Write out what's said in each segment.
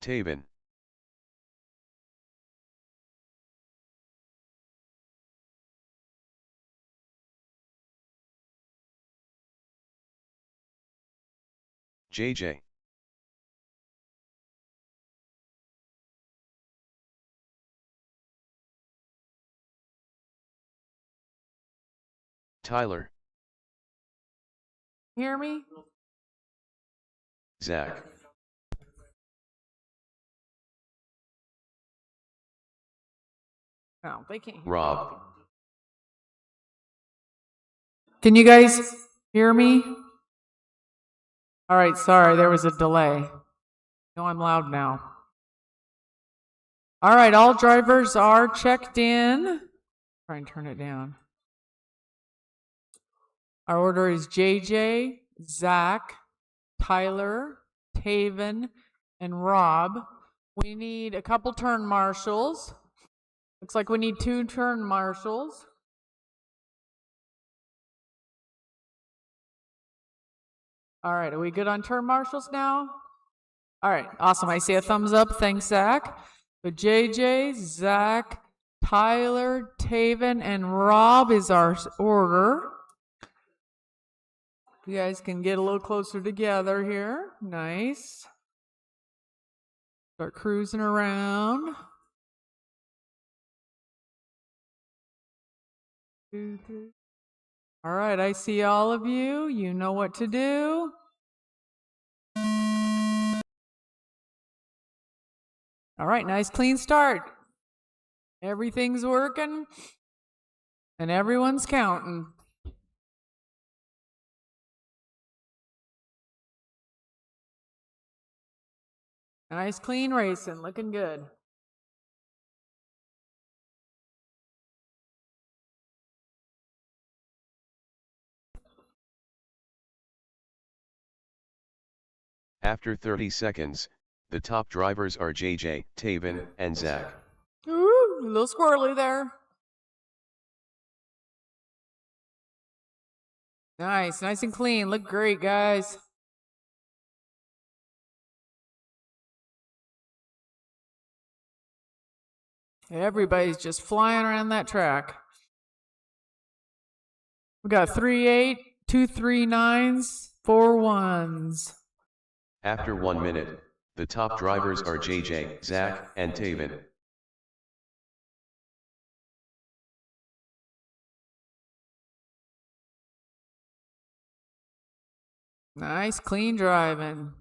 Taven. JJ. Tyler. Hear me? Zach. No, they can't hear Rob. me. Can you guys hear me? All right, sorry, there was a delay. No, I'm loud now. All right, all drivers are checked in. Try and turn it down. Our order is JJ, Zach, Tyler, Taven, and Rob. We need a couple turn marshals. Looks like we need 2 turn marshals. All right, are we good on turn marshals now? All right, awesome. I see a thumbs up. Thanks, Zach. So JJ, Zach, Tyler, Taven, and Rob is our order. You guys can get a little closer together here. Nice. Start cruising around. 2, 3. All right, I see all of you. You know what to do. All right, nice clean start. Everything's working and everyone's counting. Nice clean racing, looking good. After 30 seconds, the top drivers are JJ, Taven, and Zach. Ooh, a little squirrely there. Nice and clean. Look great, guys. Everybody's just flying around that track. We got 3-8, 2 3-9s, 4 1s. After 1 minute, the top drivers are JJ, Zach, and Taven. Nice, clean driving.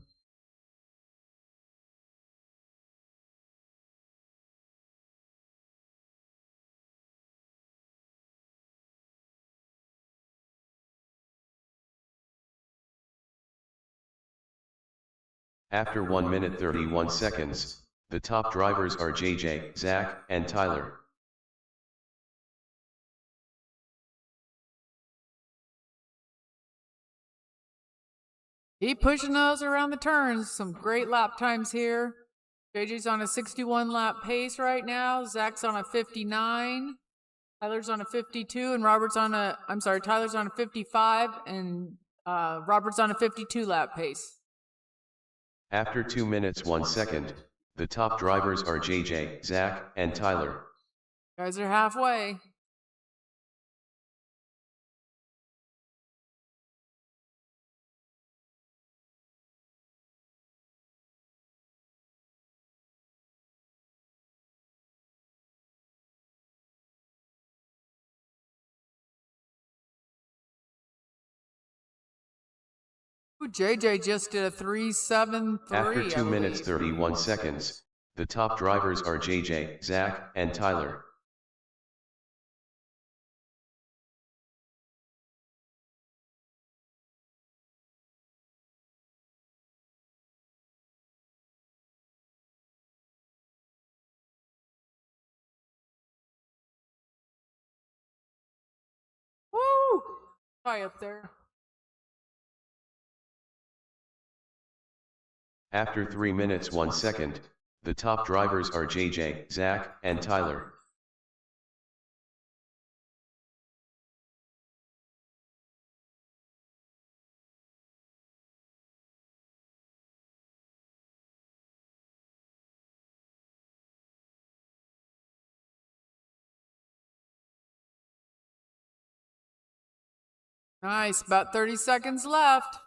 After 1 minute 31 seconds, the top drivers are JJ, Zach, and Tyler. Keep pushing those around the turns. Some great lap times here. JJ's on a 61 lap pace right now. Zach's on a 59. Tyler's on a 52, and Tyler's on a 55, and Robert's on a 52 lap pace. After 2 minutes 1 second, the top drivers are JJ, Zach, and Tyler. Guys are halfway. Ooh, JJ just did a 3.73. After 2 minutes 31 seconds, the top drivers are JJ, Zach, and Tyler. Woo! High up there. After 3 minutes 1 second, the top drivers are JJ, Zach, and Tyler. Nice. About 30 seconds left.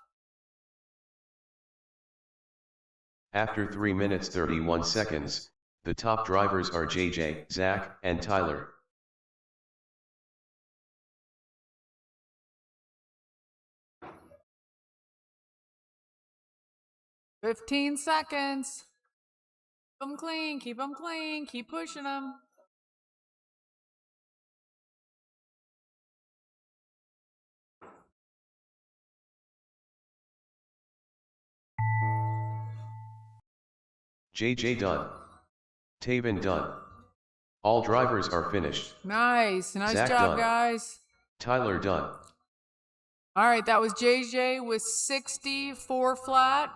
After 3 minutes 31 seconds, the top drivers are JJ, Zach, and Tyler. "15 seconds. Keep them clean. Keep them clean. Keep pushing them." JJ done. Taven done. All drivers are finished. Nice. Nice Zach job, done. guys. Tyler done. All right, that was JJ with 64 flat.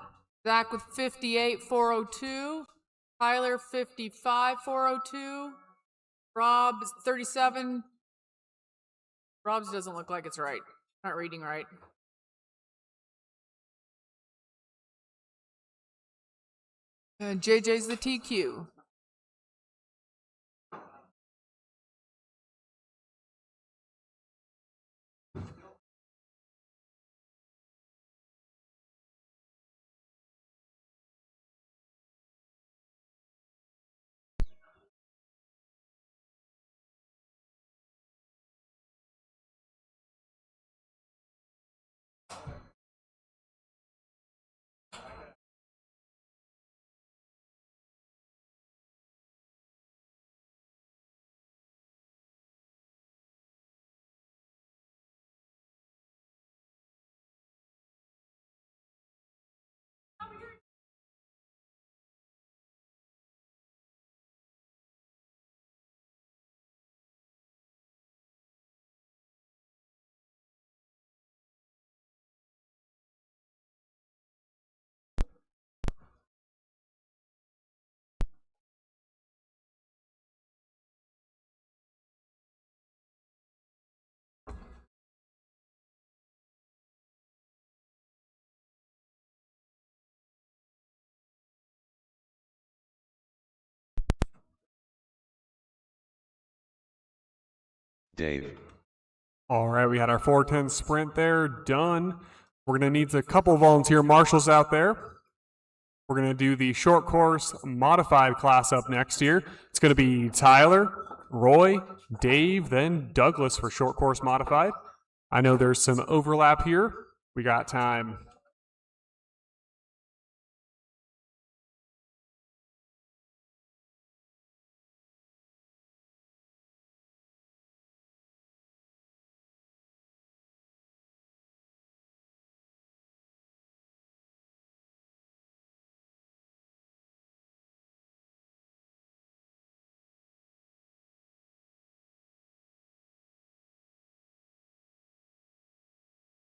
Zach with 58, 402. Tyler 55, 402. Rob is 37. Rob's doesn't look like it's right. Not reading right. And JJ's the TQ. Dave. All right, we had our 410 sprint there, done. We're going to need a couple volunteer marshals out there. We're going to do the short course modified class up next here. It's going to be Tyler, Roy, Dave, then Douglas for short course modified. I know there's some overlap here. We got time.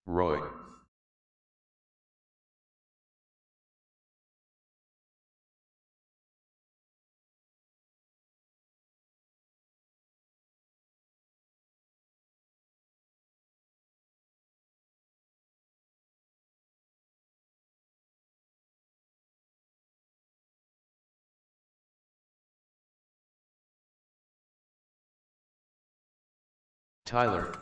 Roy. Tyler.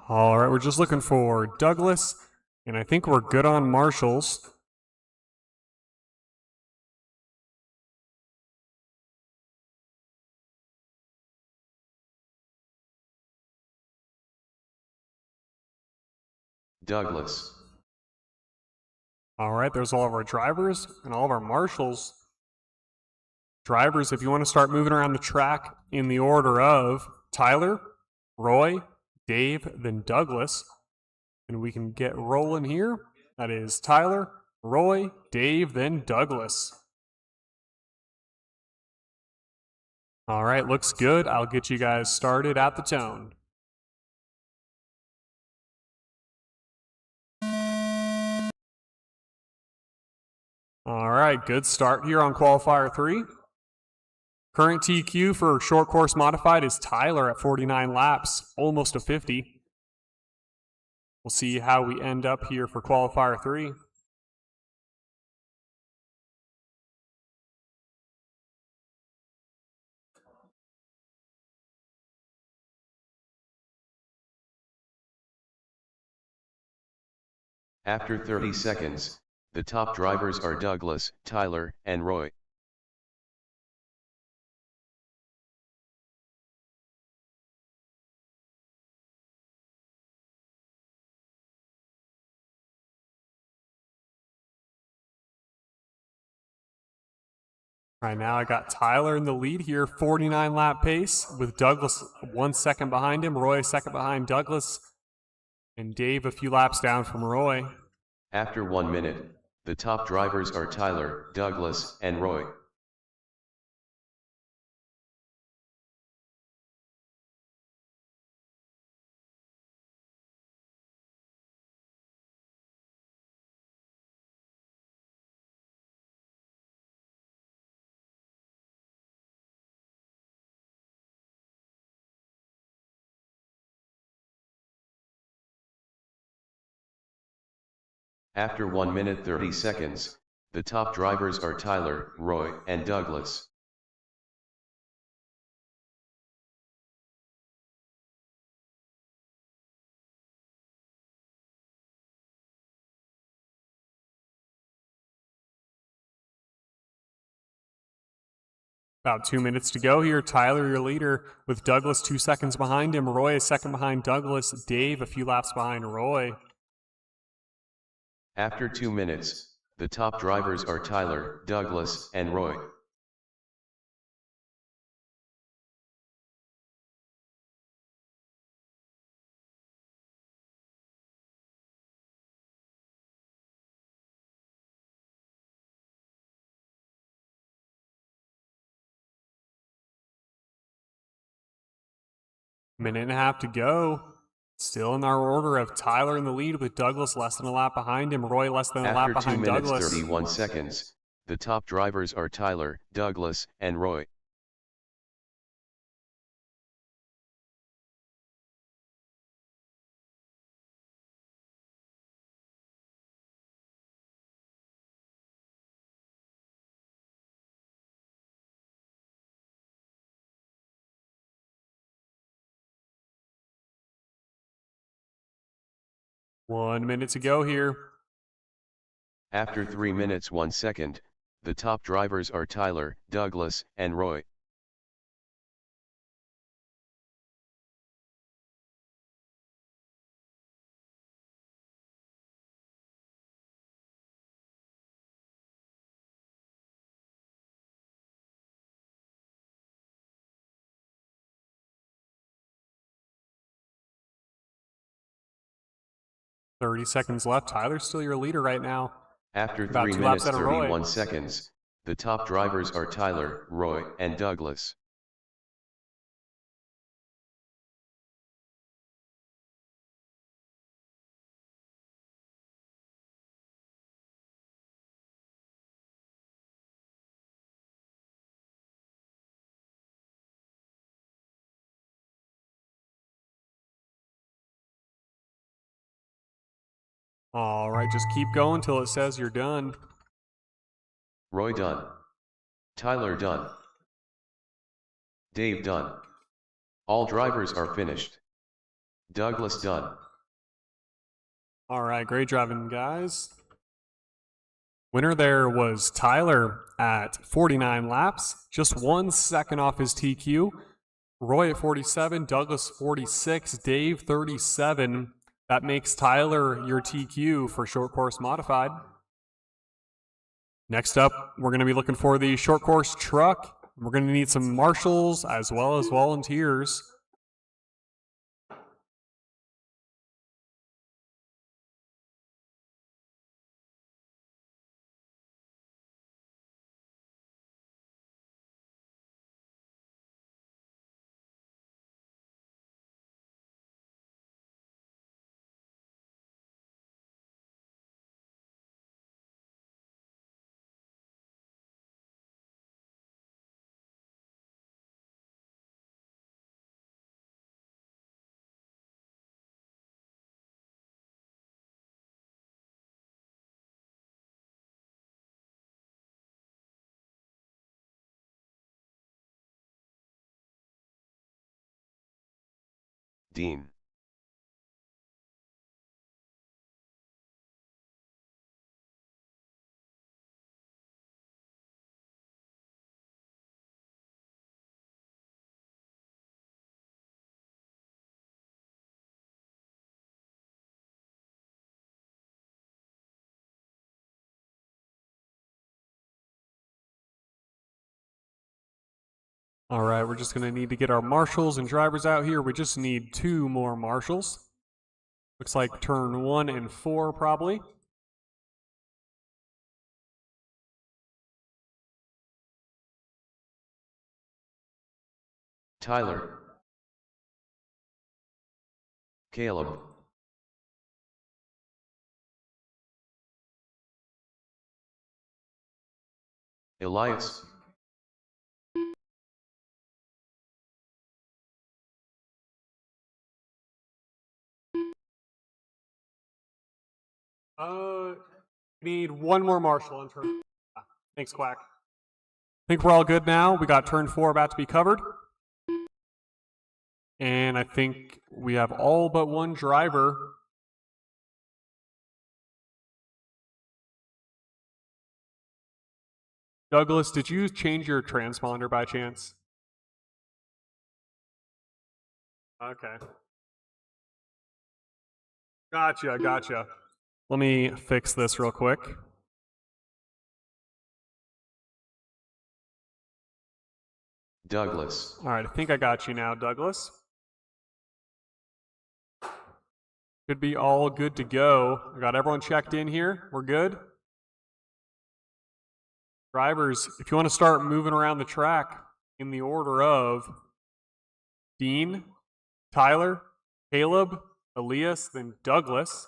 All right, we're just looking for Douglas, and I think we're good on marshals. Douglas. All right, there's all of our drivers and all of our marshals. Drivers, if you want to start moving around the track in the order of Tyler, Roy, Dave, then Douglas, and we can get rolling here. That is Tyler, Roy, Dave, then Douglas. All right, looks good. I'll get you guys started at the tone. All right, good start here on qualifier 3. Current TQ for short course modified is Tyler at 49 laps, almost a 50. We'll see how we end up here for qualifier 3. After 30 seconds, the top drivers are Douglas, Tyler, and Roy. Right now I got Tyler in the lead here, 49 lap pace, with Douglas 1 second behind him, Roy a second behind Douglas, and Dave a few laps down from Roy. After 1 minute, the top drivers are Tyler, Douglas, and Roy. After 1 minute 30 seconds, the top drivers are Tyler, Roy, and Douglas. About 2 minutes to go here. Tyler, your leader, with Douglas 2 seconds behind him. Roy a second behind Douglas. Dave a few laps behind Roy. After 2 minutes, the top drivers are Tyler, Douglas, and Roy. Minute and a half to go. Still in our order of Tyler in the lead with Douglas less than a lap behind him. Roy less than a lap After 2 behind minutes Douglas. 31 seconds, the top drivers are Tyler, Douglas, and Roy. One minute to go here. After 3 minutes 1 second, the top drivers are Tyler, Douglas, and Roy. .30 seconds left. Tyler's still your leader right now. After About 3 2 laps minutes out of Roy. 31 seconds, the top drivers are Tyler, Roy, and Douglas. All right, just keep going till it says you're done. Roy done. Tyler done. Dave done. All drivers are finished. Douglas done. All right, great driving, guys. Winner there was Tyler at 49 laps, just 1 second off his TQ. Roy at 47, Douglas 46, Dave 37. That makes Tyler your TQ for short course modified. Next up, we're going to be looking for the short course truck. We're going to need some marshals as well as volunteers. Dean. All right, we're just going to need to get our marshals and drivers out here. We just need 2 more marshals. Looks like turn 1 and 4 probably. Tyler. Caleb. Elias. Need 1 more marshal on turn. Thanks, Quack. I think we're all good now. We got turn 4 about to be covered. And I think we have all but 1 driver. Douglas, did you change your transponder by chance? Okay. Gotcha. Let me fix this real quick. Douglas. All right, I think I got you now, Douglas. Should be all good to go. I got everyone checked in here. We're good. Drivers, if you want to start moving around the track in the order of Dean, Tyler, Caleb, Elias, then Douglas.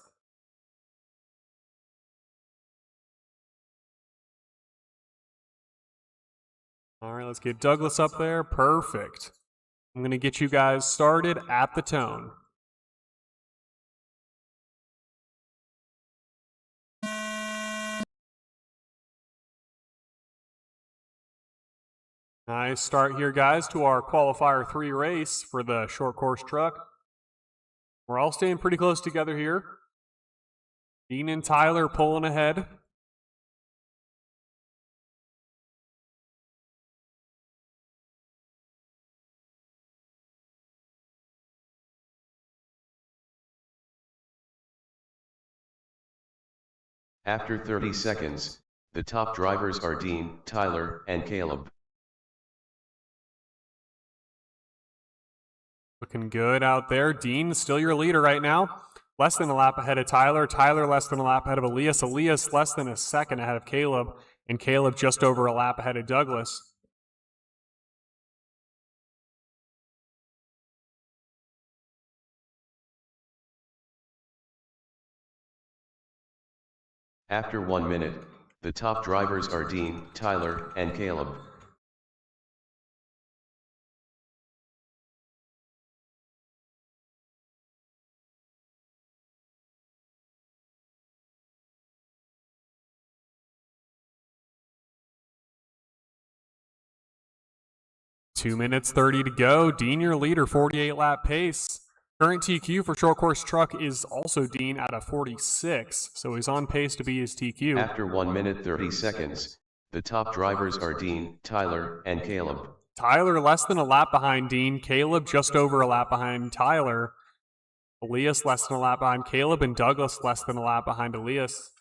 All right, let's get Douglas up there. Perfect. I'm going to get you guys started at the tone. Nice start here, guys, to our qualifier 3 race for the short course truck. We're all staying pretty close together here. Dean and Tyler pulling ahead. After 30 seconds, the top drivers are Dean, Tyler, and Caleb. Looking good out there. Dean, still your leader right now. Less than a lap ahead of Tyler. Tyler less than a lap ahead of Elias. Elias less than a second ahead of Caleb. And Caleb just over a lap ahead of Douglas. After 1 minute, the top drivers are Dean, Tyler, and Caleb. Two minutes 30 to go. Dean, your leader, 48 lap pace. Current TQ for short course truck is also Dean at a 46, so he's on pace to be his TQ. After 1 minute 30 seconds, the top drivers are Dean, Tyler, and Caleb. Tyler less than a lap behind Dean. Caleb just over a lap behind Tyler. Elias less than a lap behind Caleb, and Douglas less than a lap behind Elias.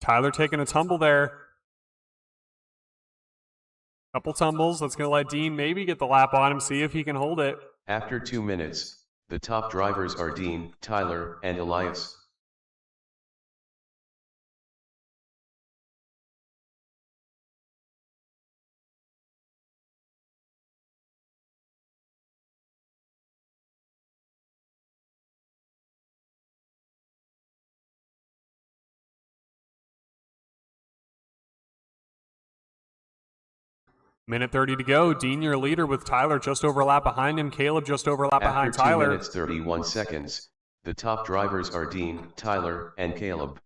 Tyler taking a tumble there. Couple tumbles. That's going to let Dean maybe get the lap on him, see if he can hold it. After 2 minutes, the top drivers are Dean, Tyler, and Elias. Minute 30 to go. Dean, your leader, with Tyler just over a lap behind him. Caleb just over a lap behind After Tyler. 2 minutes 31 seconds, the top drivers are Dean, Tyler, and Caleb.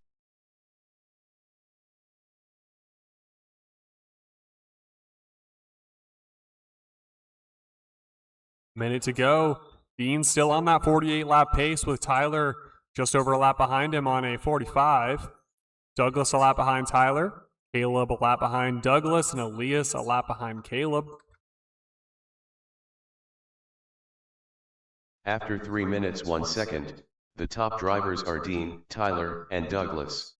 Minute to go. Dean still on that 48 lap pace with Tyler just over a lap behind him on a 45. Douglas a lap behind Tyler. Caleb a lap behind Douglas, and Elias a lap behind Caleb. After 3 minutes 1 second, the top drivers are Dean, Tyler, and Douglas.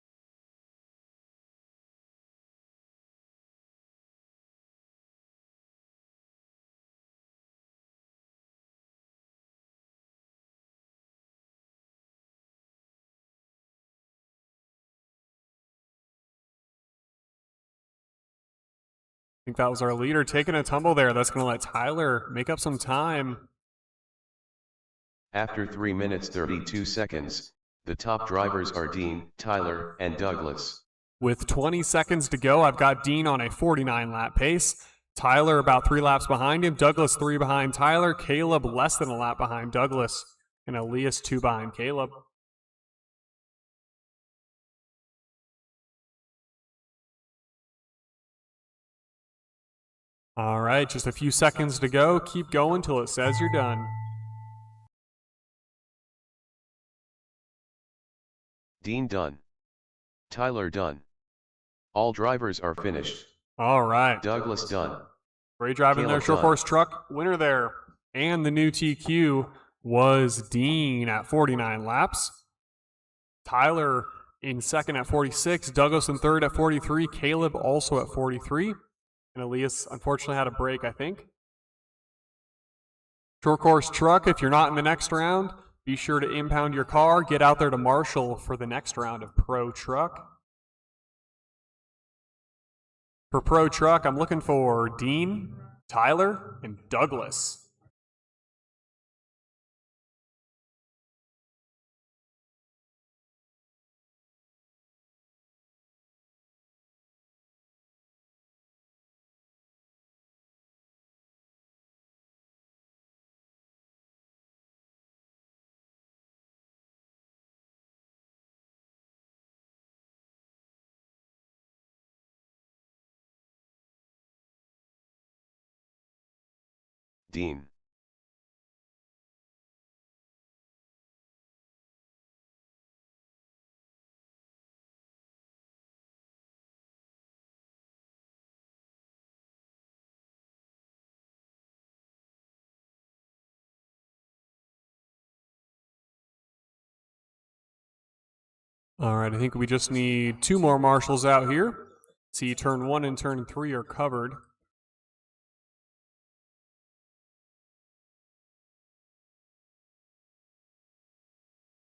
I think that was our leader taking a tumble there. That's going to let Tyler make up some time. After 3 minutes 32 seconds, the top drivers are Dean, Tyler, and Douglas. With 20 seconds to go, I've got Dean on a 49 lap pace. Tyler about 3 laps behind him. Douglas 3 behind Tyler. Caleb less than a lap behind Douglas. And Elias 2 behind Caleb. All right, just a few seconds to go. Keep going till it says you're done. Dean done. Tyler done. All drivers are finished. All right. Douglas done. Great driving there, Caleb short done. course truck. Winner there. And the new TQ was Dean at 49 laps. Tyler in second at 46. Douglas in third at 43. Caleb also at 43. And Elias unfortunately had a break, I think. Short course truck, if you're not in the next round, be sure to impound your car. Get out there to Marshall for the next round of Pro Truck. For Pro Truck, I'm looking for Dean, Tyler, and Douglas. Dean. All right, I think we just need 2 more marshals out here. See, turn 1 and turn 3 are covered.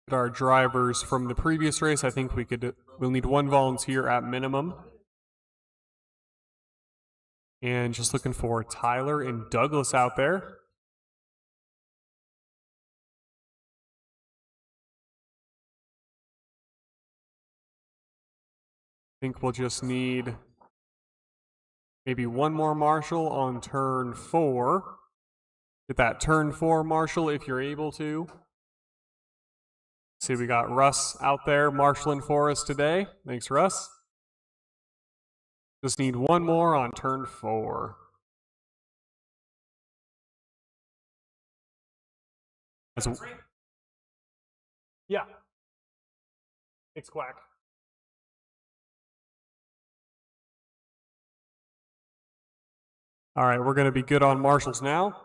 Our drivers from the previous race, I think we'll need 1 volunteer at minimum. And just looking for Tyler and Douglas out there. I think we'll just need maybe 1 more marshal on turn 4. Get that turn 4 marshal if you're able to. See, we got Russ out there marshaling for us today. Thanks, Russ. Just need 1 more on turn 4. Yeah. It's quack. All right, we're going to be good on marshals now.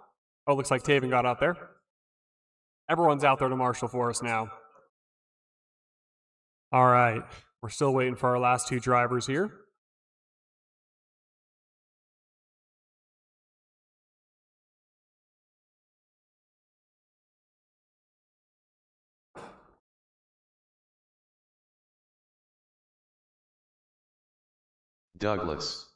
Oh, looks like Taven got out there. Everyone's out there to marshal for us now. All right, we're still waiting for our last 2 drivers here. Douglas.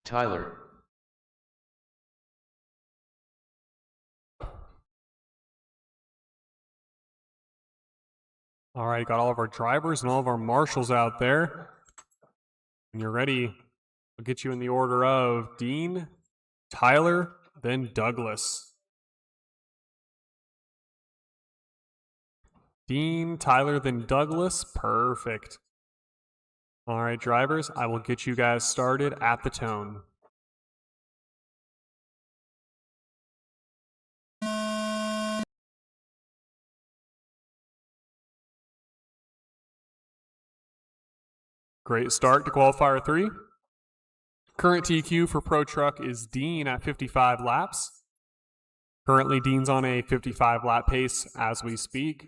Tyler. All right, got all of our drivers and all of our marshals out there. When you're ready, I'll get you in the order of Dean, Tyler, then Douglas. Dean, Tyler, then Douglas. Perfect. All right, drivers, I will get you guys started at the tone. Great start to qualifier 3. Current TQ for Pro Truck is Dean at 55 laps. Currently, Dean's on a 55 lap pace as we speak.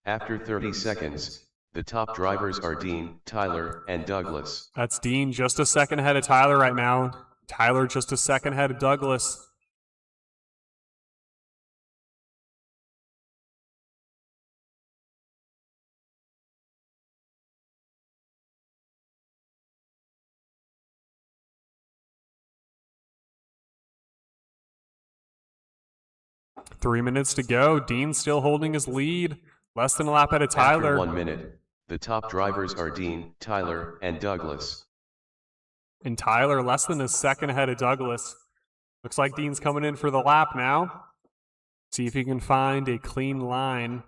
After 30 seconds, the top drivers are Dean, Tyler, and Douglas. That's Dean just a second ahead of Tyler right now. Tyler just a second ahead of Douglas. Three minutes to go. Dean's still holding his lead. Less than a lap ahead of Tyler. After 1 minute, the top drivers are Dean, Tyler, and Douglas. And Tyler less than a second ahead of Douglas. Looks like Dean's coming in for the lap now. See if he can find a clean line.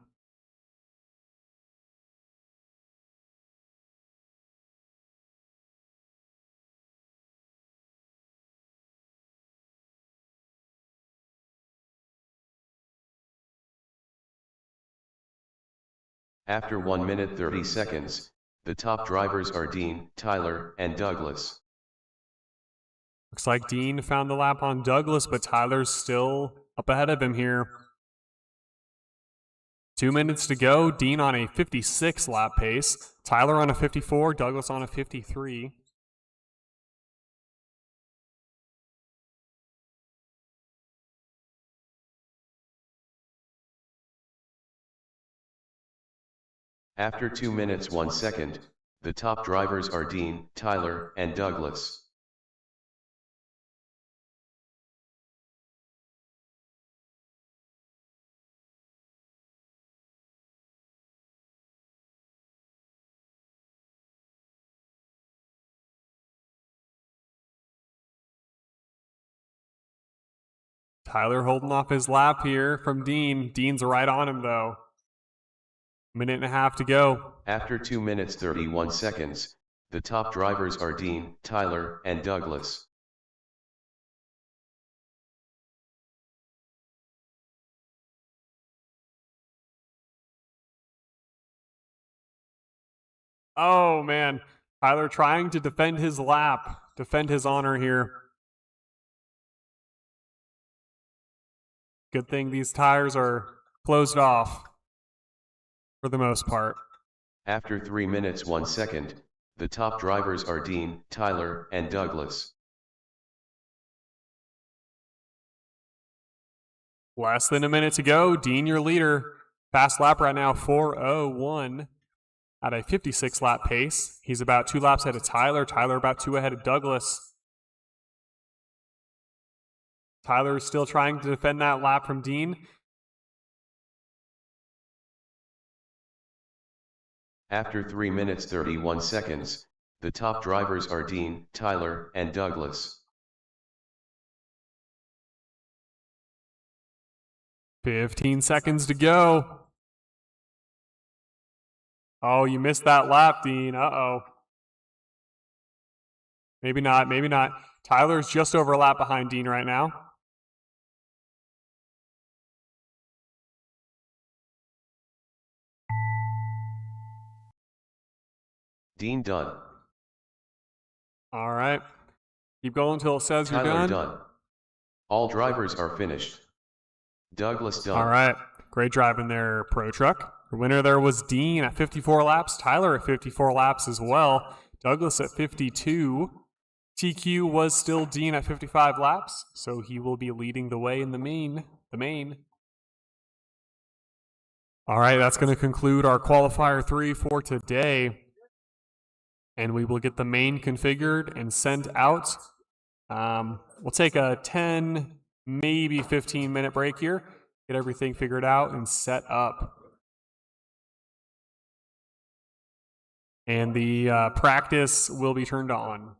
After 1 minute 30 seconds, the top drivers are Dean, Tyler, and Douglas. Looks like Dean found the lap on Douglas, but Tyler's still up ahead of him here. 2 minutes to go. Dean on a 56 lap pace. Tyler on a 54. Douglas on a 53. After 2 minutes 1 second, the top drivers are Dean, Tyler, and Douglas. Tyler holding off his lap here from Dean. Dean's right on him though. Minute and a half to go. After 2 minutes 31 seconds, the top drivers are Dean, Tyler, and Douglas. Oh man, Tyler trying to defend his lap, defend his honor here. Good thing these tires are closed off for the most part. After 3 minutes 1 second, the top drivers are Dean, Tyler, and Douglas. Less than a minute to go. Dean, your leader. Fast lap right now, 4:01 at a 56 lap pace. He's about 2 laps ahead of Tyler. Tyler about 2 ahead of Douglas. Tyler is still trying to defend that lap from Dean. After 3 minutes 31 seconds, the top drivers are Dean, Tyler, and Douglas. 15 seconds to go. Oh, you missed that lap, Dean. Uh-oh. Maybe not, maybe not. Tyler's just over a lap behind Dean right now. Dean done. All right. Keep going until it says Tyler you're done. done. All drivers are finished. Douglas done. All right. Great driving there, Pro Truck. The winner there was Dean at 54 laps. Tyler at 54 laps as well. Douglas at 52. TQ was still Dean at 55 laps, so he will be leading the way in the main. All right, that's going to conclude our qualifier 3 for today. And we will get the main configured and sent out. We'll take a 10, maybe 15-minute break here, get everything figured out and set up. And the practice will be turned on.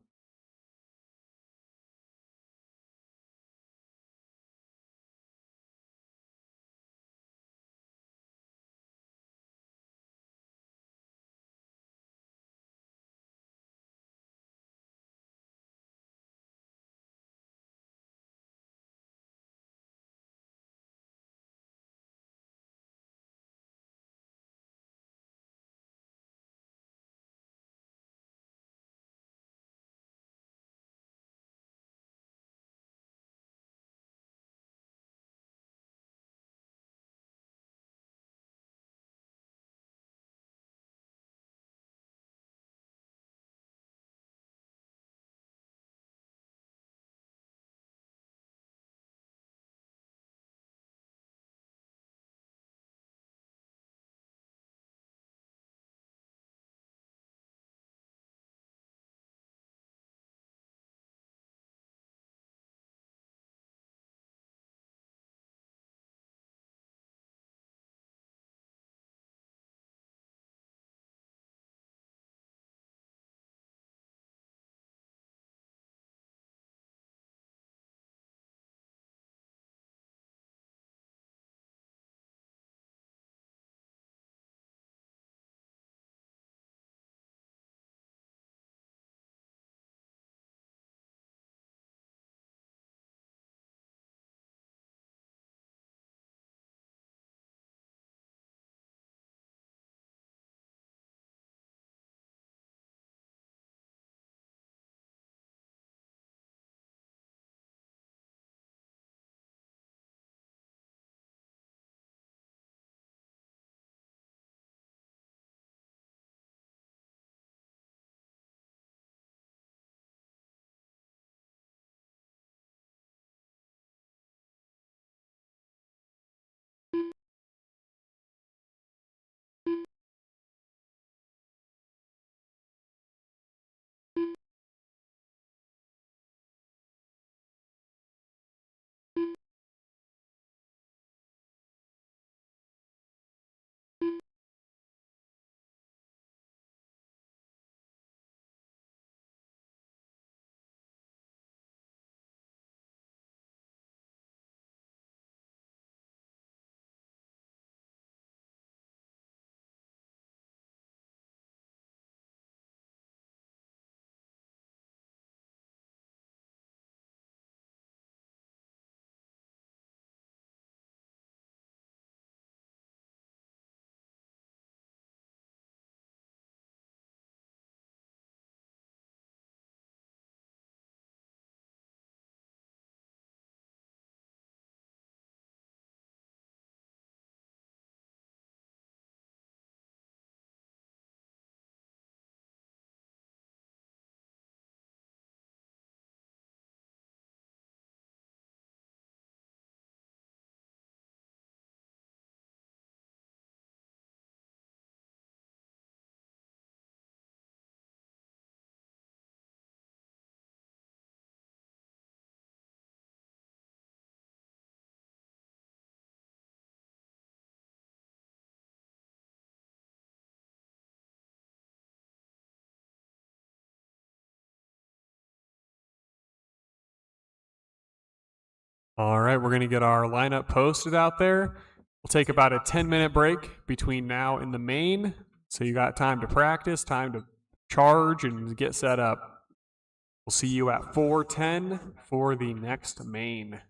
All right, we're going to get our lineup posted out there. We'll take about a 10-minute break between now and the main. So you got time to practice, time to charge, and get set up. We'll see you at 4:10 for the next main.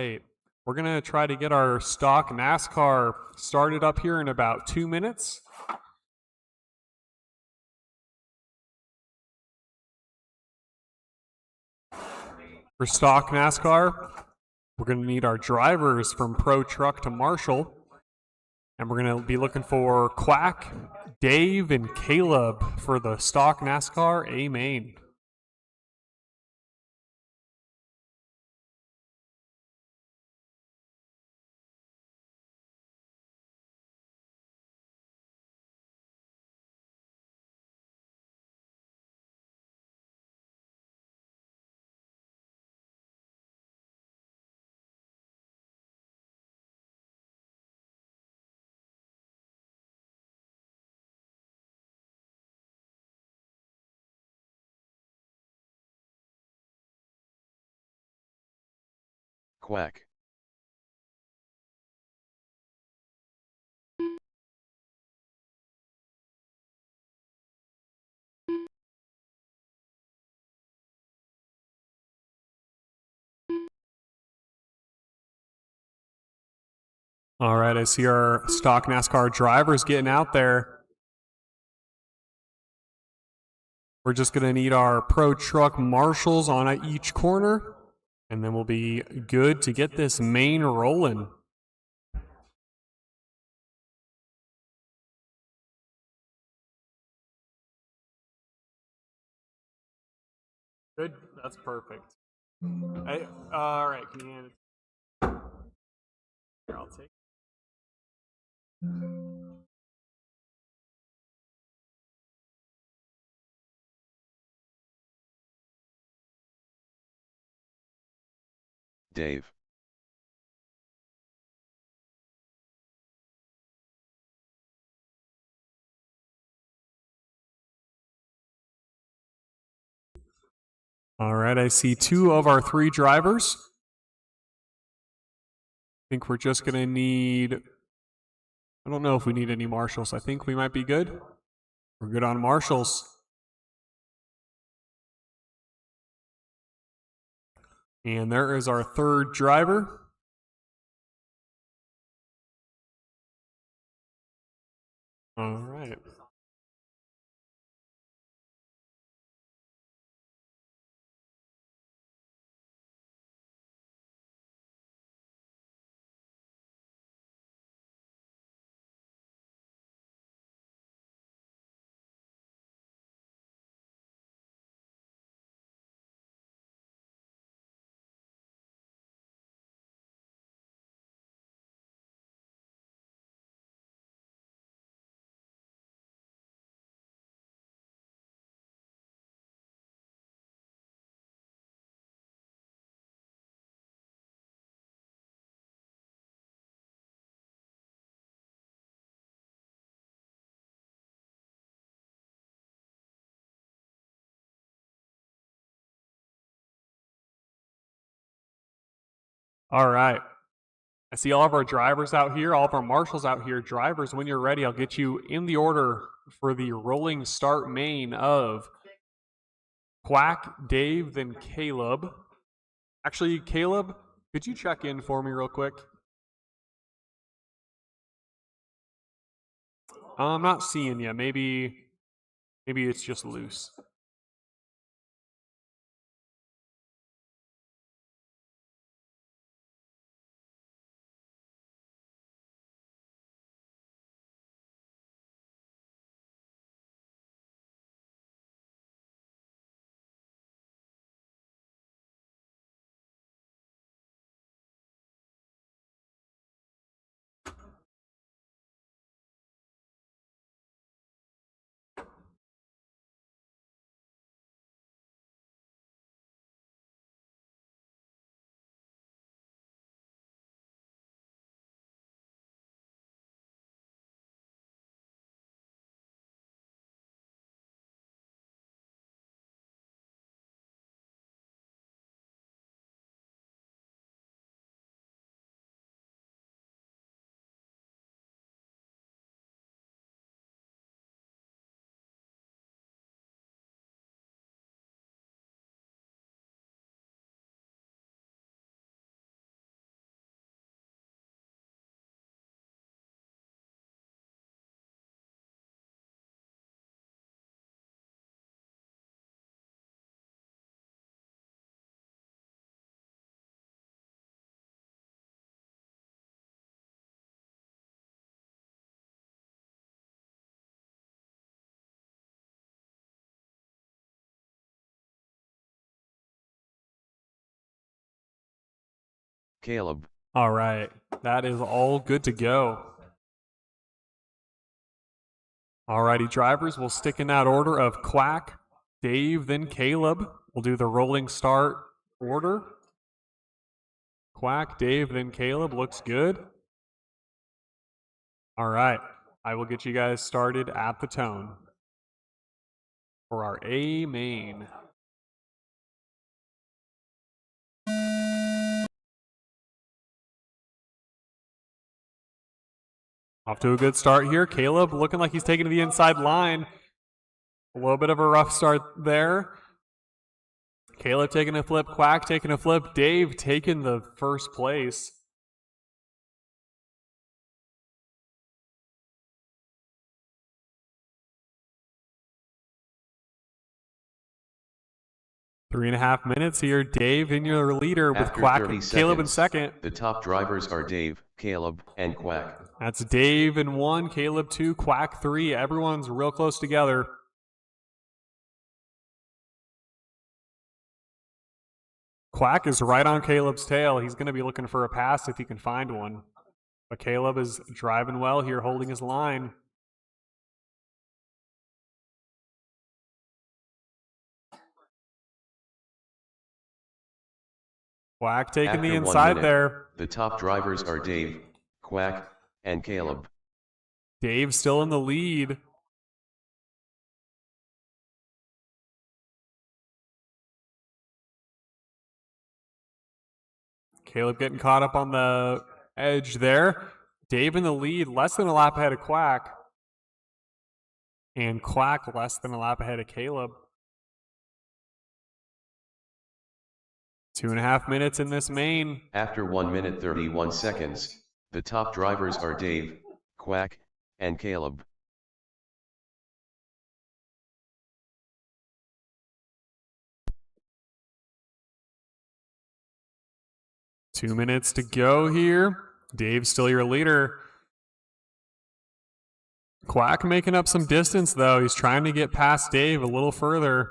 right. We're going to try to get our stock NASCAR started up here in about 2 minutes. For stock NASCAR, we're going to need our drivers from Pro Truck to Marshall. And we're going to be looking for Quack, Dave, and Caleb for the stock NASCAR A main. Quack. All right, I see our stock NASCAR drivers getting out there. We're just going to need our Pro Truck marshals on each corner, and then we'll be good to get this main rolling. Good, that's perfect. All right, can you hand it? Here, I'll take. Dave. All right, I see 2 of our 3 drivers. I think we're just going to need, I don't know if we need any marshals. I think we might be good. We're good on marshals. And there is our 3rd driver. All right. All right. I see all of our drivers out here, all of our marshals out here. Drivers, when you're ready, I'll get you in the order for the rolling start main of Quack, Dave, then Caleb. Actually, Caleb, could you check in for me real quick? I'm not seeing you. Maybe it's just loose. Caleb. All right, that is all good to go. Alrighty, drivers, we'll stick in that order of Quack, Dave, then Caleb. We'll do the rolling start order. Quack, Dave, then Caleb. Looks good. All right, I will get you guys started at the tone for our A main. Off to a good start here. Caleb looking like he's taking to the inside line. A little bit of a rough start there. Caleb taking a flip, Quack taking a flip, Dave taking the first place. Three and a half minutes here. Dave in your leader with After Quack 30 and Caleb in seconds, second. The top drivers are Dave, Caleb, and Quack. That's Dave in 1, Caleb 2, Quack 3. Everyone's real close together. Quack is right on Caleb's tail. He's going to be looking for a pass if he can find one. But Caleb is driving well here, holding his line. Quack taking After the 1 inside minute, there. The top drivers are Dave, Quack, and Caleb. Dave still in the lead. Caleb getting caught up on the edge there. Dave in the lead, less than a lap ahead of Quack. And Quack less than a lap ahead of Caleb. 2.5 minutes in this main. After 1 minute 31 seconds, the top drivers are Dave, Quack, and Caleb. Two minutes to go here. Dave's still your leader. Quack making up some distance, though. He's trying to get past Dave a little further.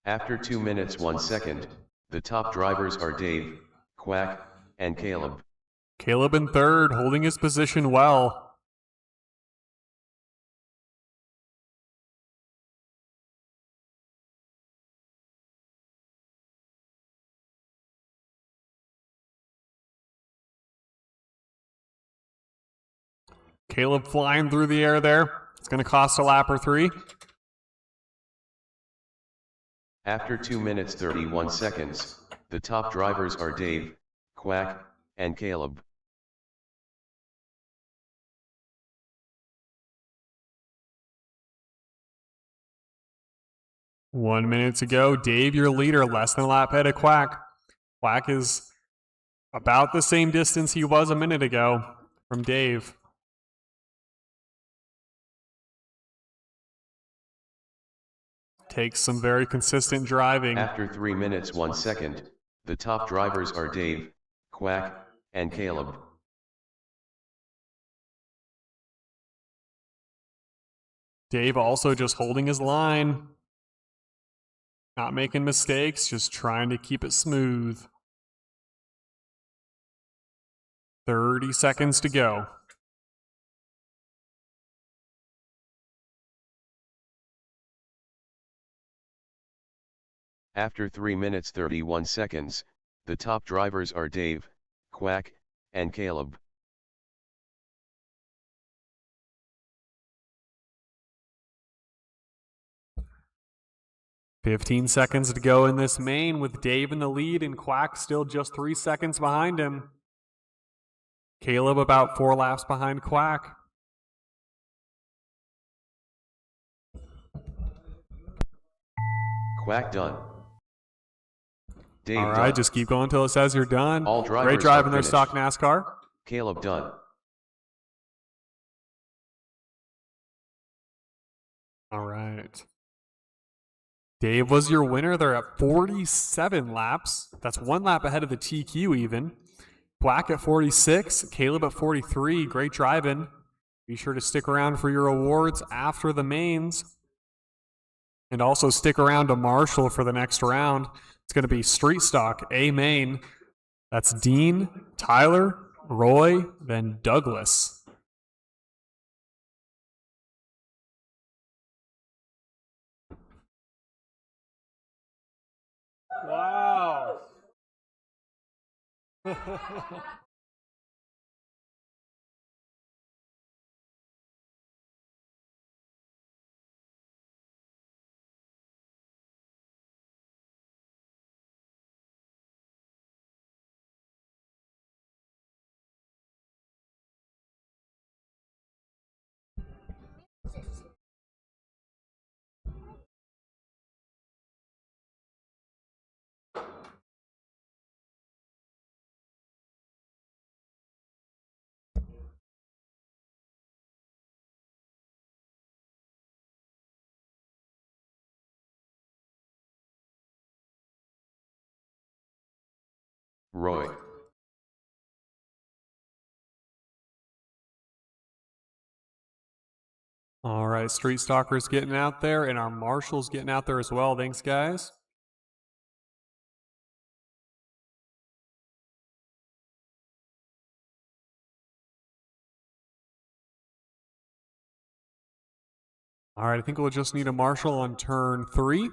After 2 minutes 1 second, the top drivers are Dave, Quack, and Caleb. Caleb in third, holding his position well. Caleb flying through the air there. It's going to cost a lap or 3. After 2 minutes 31 seconds, the top drivers are Dave, Quack, and Caleb. One minute to go. Dave, your leader, less than a lap ahead of Quack. Quack is about the same distance he was a minute ago from Dave. Takes some very consistent driving. After 3 minutes 1 second, the top drivers are Dave, Quack, and Caleb. Dave also just holding his line. Not making mistakes, just trying to keep it smooth. 30 seconds to go. After 3 minutes 31 seconds, the top drivers are Dave, Quack, and Caleb. $15 seconds to go in this main with Dave in the lead and Quack still just 3 seconds behind him. Caleb about 4 laps behind Quack. Quack done. Dave All right, done. just keep going until it says you're done. All drivers Great drive in are their finished. stock NASCAR. Caleb done. All right. Dave was your winner. They're at 47 laps. That's 1 lap ahead of the TQ even. Quack at 46, Caleb at 43. Great driving. Be sure to stick around for your awards after the mains. And also stick around to Marshall for the next round. It's going to be Street Stock, A main. That's Dean, Tyler, Roy, then Douglas. Wow. Roy. All right, Street Stalker's getting out there, and our Marshall's getting out there as well. Thanks, guys. All right, I think we'll just need a Marshall on turn 3.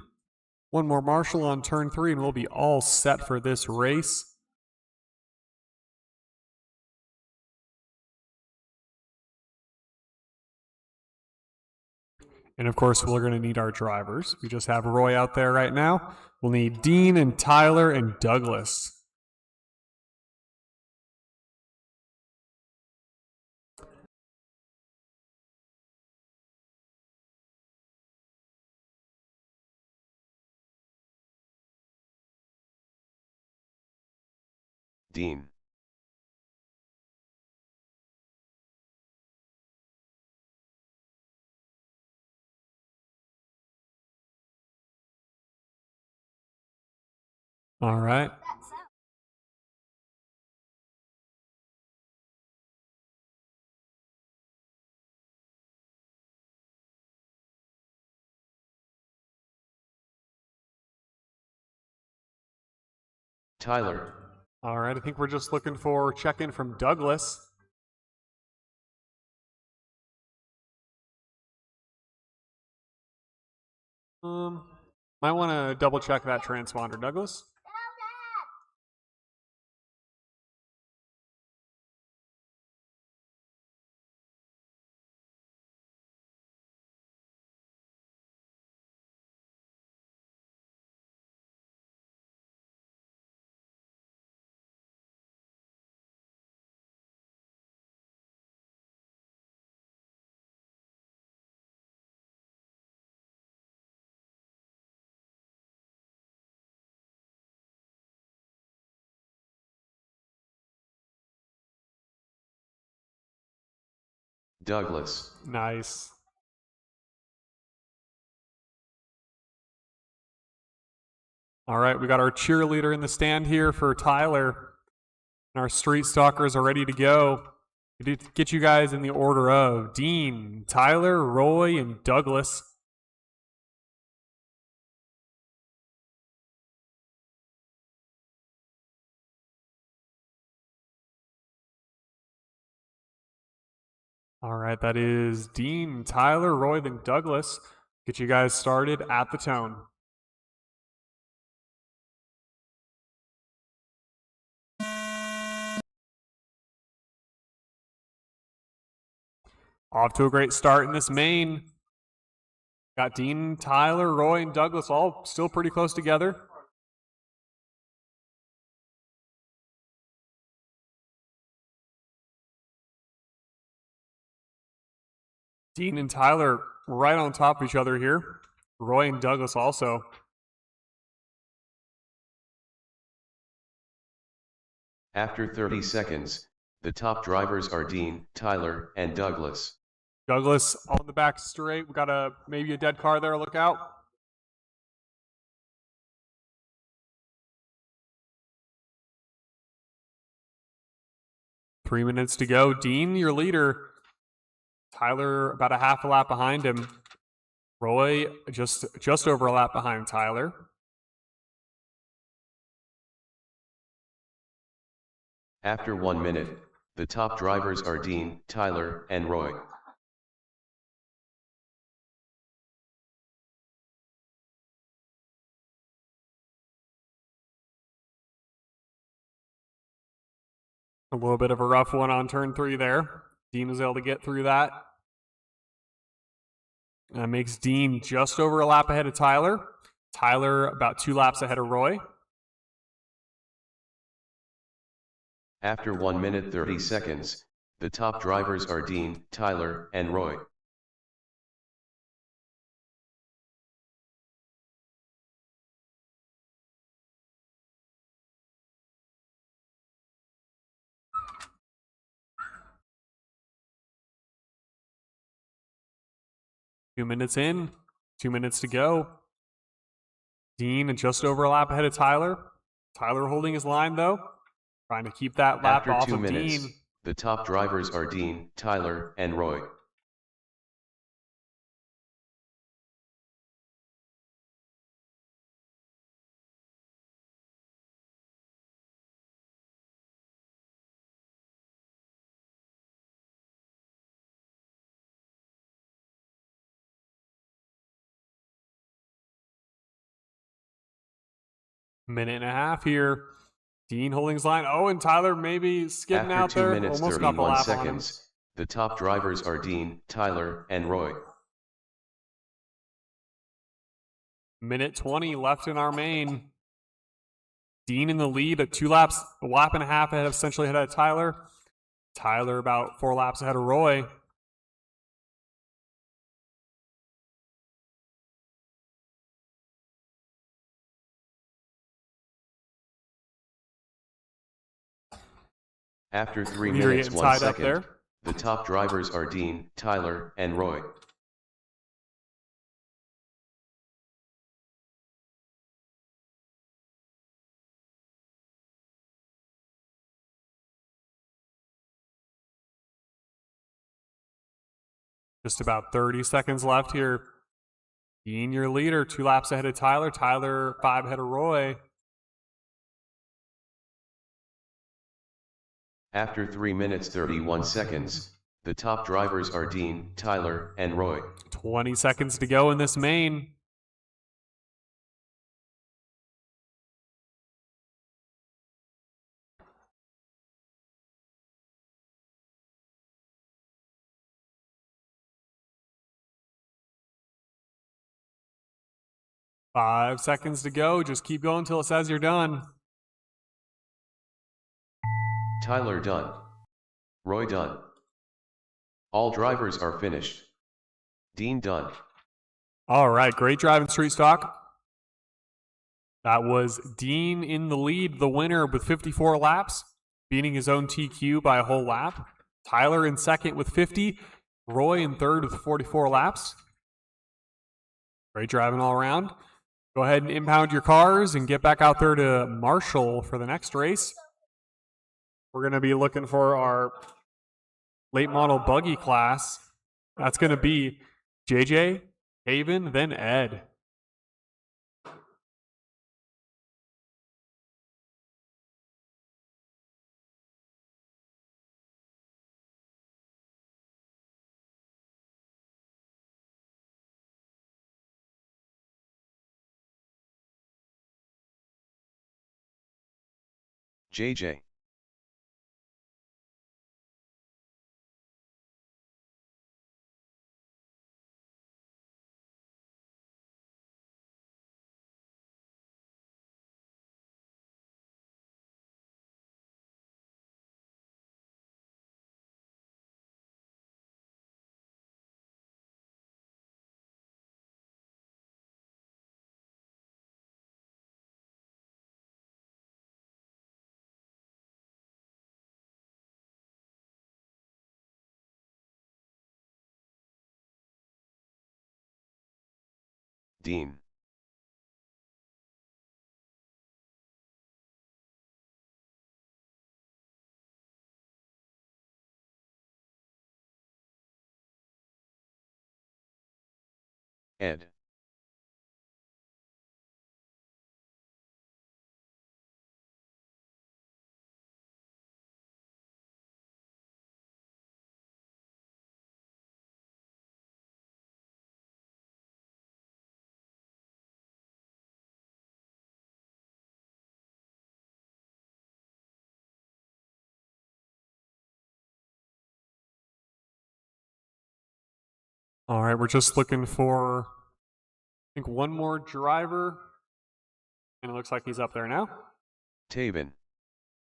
One more Marshall on turn 3, and we'll be all set for this race. And of course, we're going to need our drivers. We just have Roy out there right now. We'll need Dean and Tyler and Douglas. Dean. All right. Tyler. All right, I think we're just looking for check-in from Douglas. Might want to double check that transponder, Douglas. Douglas. Nice. All right, we got our cheerleader in the stand here for Tyler. And our Street Stalkers are ready to go. We did get you guys in the order of Dean, Tyler, Roy, and Douglas. All right, that is Dean, Tyler, Roy, then Douglas. Get you guys started at the tone. Off to a great start in this main. Got Dean, Tyler, Roy, and Douglas all still pretty close together. Dean and Tyler right on top of each other here. Roy and Douglas also. After 30 seconds, the top drivers are Dean, Tyler, and Douglas. Douglas on the back straight. We got maybe a dead car there. Look out. Three minutes to go. Dean, your leader. Tyler about a half a lap behind him. Roy just over a lap behind Tyler. After 1 minute, the top drivers are Dean, Tyler, and Roy. A little bit of a rough one on turn 3 there. Dean was able to get through that. That makes Dean just over a lap ahead of Tyler. Tyler about 2 laps ahead of Roy. After 1 minute 30 seconds, the top drivers are Dean, Tyler, and Roy. Two minutes in, 2 minutes to go. Dean just over a lap ahead of Tyler. Tyler holding his line though, trying to keep that lap After off 2 of minutes, Dean. the top drivers are Dean, Tyler, and Roy. Minute and a half here. Dean holding his line. Oh, and Tyler maybe skidding out After 2 there. minutes Almost got the 31 lap on him. seconds, the top drivers are Dean, Tyler, and Roy. Minute 20 left in our main. Dean in the lead at 2 laps, a lap and a half ahead, essentially ahead of Tyler. Tyler about 4 laps ahead of Roy. After 3 Leader minutes getting 1 tied up second, there. the top drivers are Dean, Tyler, and Roy. Just about 30 seconds left here. Dean, your leader, 2 laps ahead of Tyler. Tyler, 5 ahead of Roy. After 3 minutes 31 seconds, the top drivers are Dean, Tyler, and Roy. 20 seconds to go in this main. Five seconds to go. Just keep going until it says you're done. Tyler done. Roy done. All drivers are finished. Dean done. All right, great drive in street stock. That was Dean in the lead, the winner with 54 laps, beating his own TQ by a whole lap. Tyler in second with 50. Roy in third with 44 laps. Great driving all around. Go ahead and impound your cars and get back out there to Marshall for the next race. We're going to be looking for our late model buggy class. That's going to be JJ, Haven, then Ed. JJ. Dean. Ed. All right, we're just looking for, I think, one more driver. And it looks like he's up there now. Taven.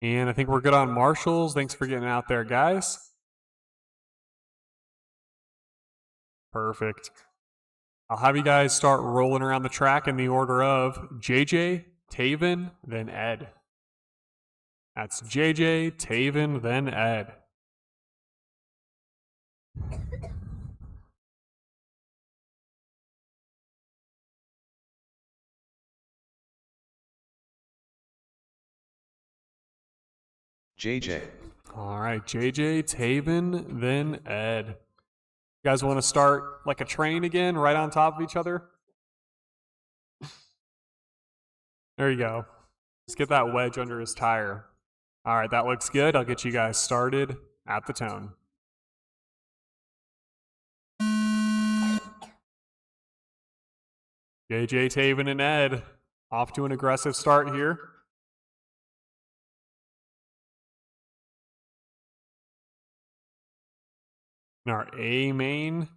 And I think we're good on marshals. Thanks for getting out there, guys. Perfect. I'll have you guys start rolling around the track in the order of JJ, Taven, then Ed. That's JJ, Taven, then Ed. JJ. All right, JJ, Taven, then Ed. You guys want to start like a train again, right on top of each other? There you go. Let's get that wedge under his tire. All right, that looks good. I'll get you guys started at the tone. JJ, Taven, and Ed off to an aggressive start here. In our A main,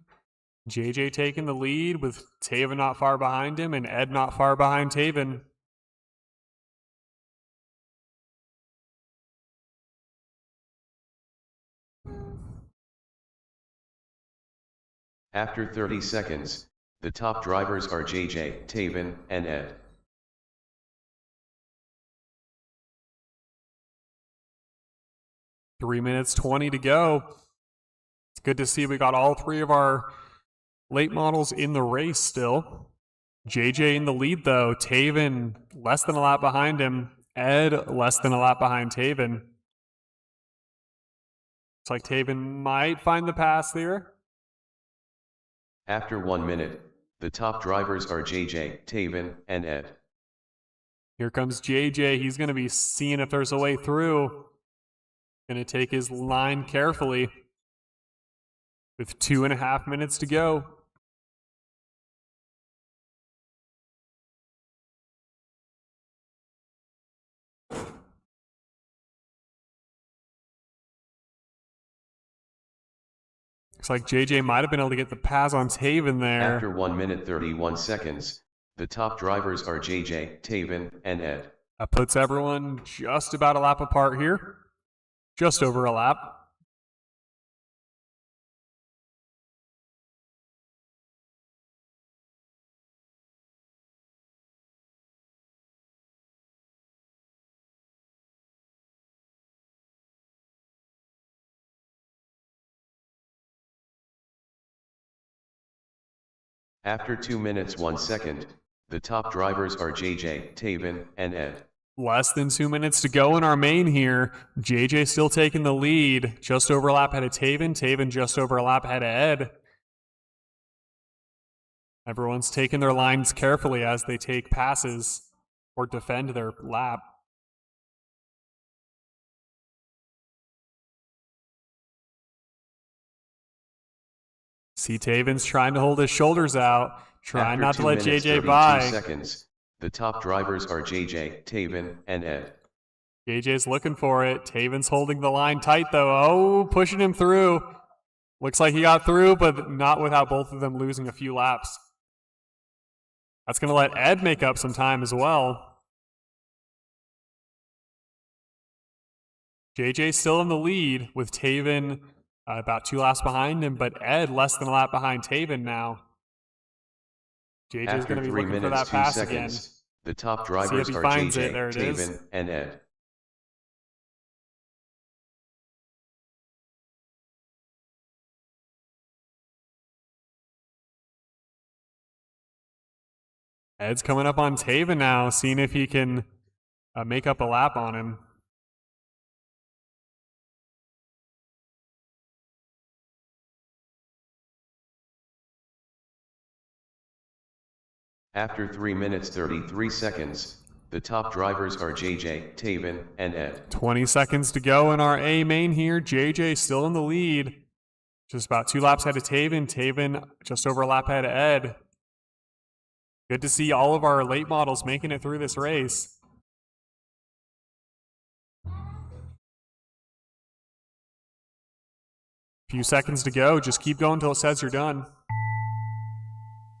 JJ taking the lead with Taven not far behind him and Ed not far behind Taven. After 30 seconds, the top drivers are JJ, Taven, and Ed. Three minutes 20 to go. It's good to see we got all three of our late models in the race still. JJ in the lead though. Taven less than a lap behind him. Ed less than a lap behind Taven. Looks like Taven might find the pass there. After 1 minute, the top drivers are JJ, Taven, and Ed. Here comes JJ. He's going to be seeing if there's a way through. Going to take his line carefully. With 2.5 minutes to go. Looks like JJ might have been able to get the pass on Taven there. After 1 minute 31 seconds, the top drivers are JJ, Taven, and Ed. That puts everyone just about a lap apart here. Just over a lap. After 2 minutes 1 second, the top drivers are JJ, Taven, and Ed. Less than 2 minutes to go in our main here. JJ still taking the lead. Just over a lap ahead of Taven. Taven just over a lap ahead of Ed. Everyone's taking their lines carefully as they take passes or defend their lap. See Taven's trying to hold his shoulders out, trying not to let JJ by. 32 seconds, the top drivers are JJ, Taven, and Ed. JJ's looking for it. Taven's holding the line tight though. Oh, pushing him through. Looks like he got through, but not without both of them losing a few laps. That's going to let Ed make up some time as well. JJ's still in the lead with Taven about 2 laps behind him, but Ed less than a lap behind Taven now. JJ's going to be looking for that pass again. The top drivers are JJ, Taven, and Ed. Ed's coming up on Taven now, seeing if he can make up a lap on him. After 3 minutes 33 seconds, the top drivers are JJ, Taven, and Ed. 20 seconds to go in our A main here. JJ still in the lead. Just about 2 laps ahead of Taven. Taven just over a lap ahead of Ed. Good to see all of our late models making it through this race. Few seconds to go. Just keep going until it says you're done.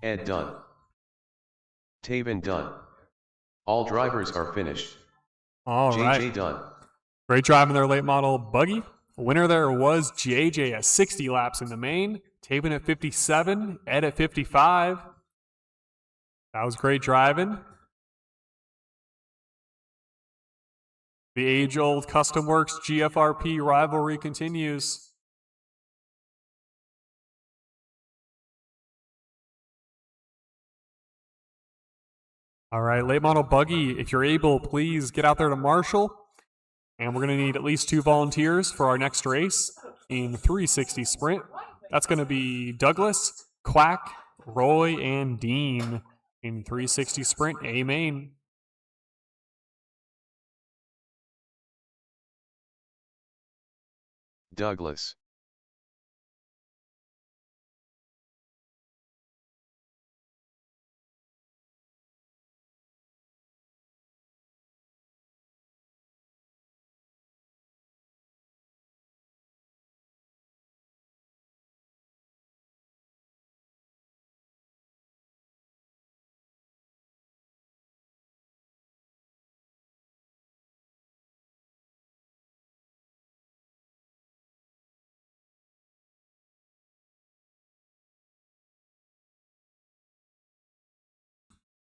Ed done. Taven done. All drivers are finished. All right. JJ done. Great drive in their late model buggy. Winner there was JJ at 60 laps in the main. Taven at 57. Ed at 55. That was great driving. The age-old Custom Works GFRP rivalry continues. All right, late model buggy, if you're able, please get out there to Marshall. And we're going to need at least 2 volunteers for our next race in 360 sprint. That's going to be Douglas, Quack, Roy, and Dean in 360 sprint A main. Douglas.